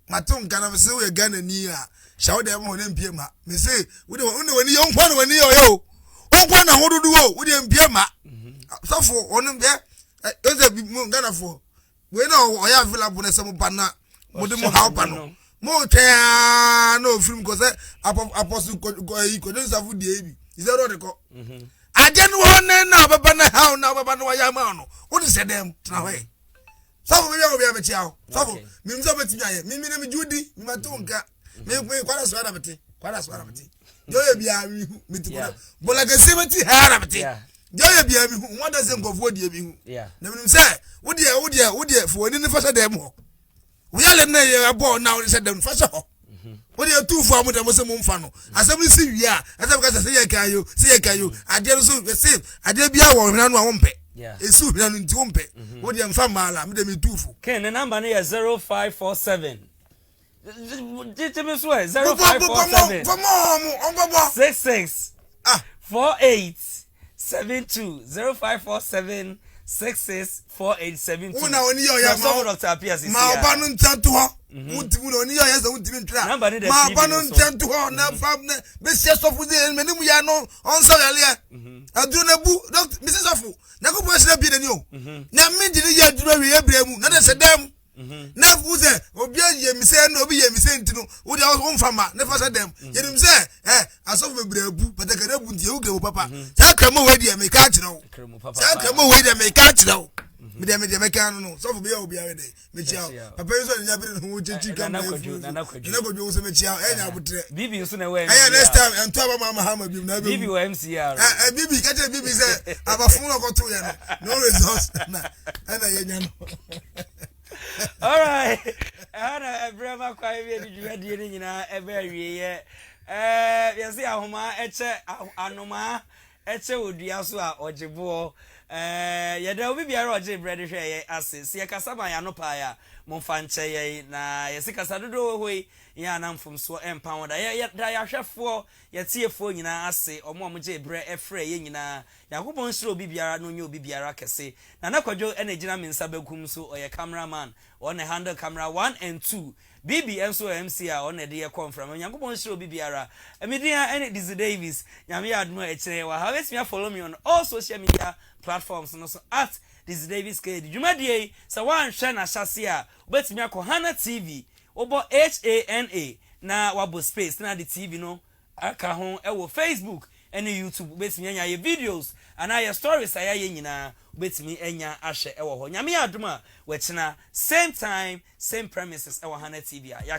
I'm so a gun and near. Shout them on MPMA. Me say, we don't know when you young one when you one how to do with the MPMA. So for on them there, there's a big moon Ghana for. We know I have available na some pana modem how pano mo no film cause apostle ko don't serve the is that what they call I didn't want na baba na how na baba no ya ma no what is them na way so we be a chiao so me so beti aye me na me judi me matonka me kwara so ara beti yo ye bia me ti ko bola ga 70 ha ara beti Jaya bia mi hu wada se nkofo die bi hu na me say wo die fo ni fa sa dem ho wo yale na ye abo na wo se dem fa sa ho wo die tu fo amu dem se mu mfa no asem si wi a asem ka se ye kan yo ade no so se ade bia wo na no a wo mpe esu na no nti wo mpe wo die mfa mala me dem tu fo ken the number na 0547 Jitime so 0547 66 48 72 0547 664872. Una oni yo ya ma Dr. Appears is ma ba no ntanto ho untimu oni yo ya za untimi ntra ma ba no ntanto ho na fam na be se sofu de menim ya no on so yale aduru na bu doctor Mrs. Sofu na ko bo se bi ni o na me di ya aduru wi ebremu na de se dem na fuze obi ye mi se na obi ye mi se ntinu wo de wo mfama na fa se dem ye nim se asofu ebrebu patakare bu ntie wo gebo papa sa kramo we de me ka kire wo sa kramo we de me ka kire wo me de me ka no sofu be obi are de me chia papa yo so nya bi no wo chichi ka na kojo wo se me chia nya butre bibi so na we next time ento aba mama hama bi na bibi wa MCR bibi ka che bibi se abafun no ko to ye no results na ye nya no. All right. Hana Brema kwa hivi dijumedi ni nyina ebe awiye. Yesi ahoma eche anoma eche odua so a ojebo. Yeda obi biara oje bread hwe ye ase. Se yakasama ya no pa ya momfa nche ye na yesi kasa dodo hoi ya na mfomso empa woda ye da ya hwefo ye tiefo nyina ase omo je bre efre ye nyina yakobon sro obi biara no nye obi biara kese na nakwadwo ene gina mensa bakum so oye cameraman on handle camera 1 and 2 BB enso MC a on de ye confirm yakobon sro obi biara emidia ene Dizzi Davis nyame admo e kire wa have me follow me on all social media platforms no so at Dizzi Davis K djumadie sa wan hwe na hyase a obetimi akọ Hana TV obo HANA na wabo space na the TV no aka ho e wo Facebook ene YouTube betimi anya ye videos ana ye stories aya ye nyina betimi anya ahye e wo ho nyame adom a we kina same time same premises e wo Hana TV a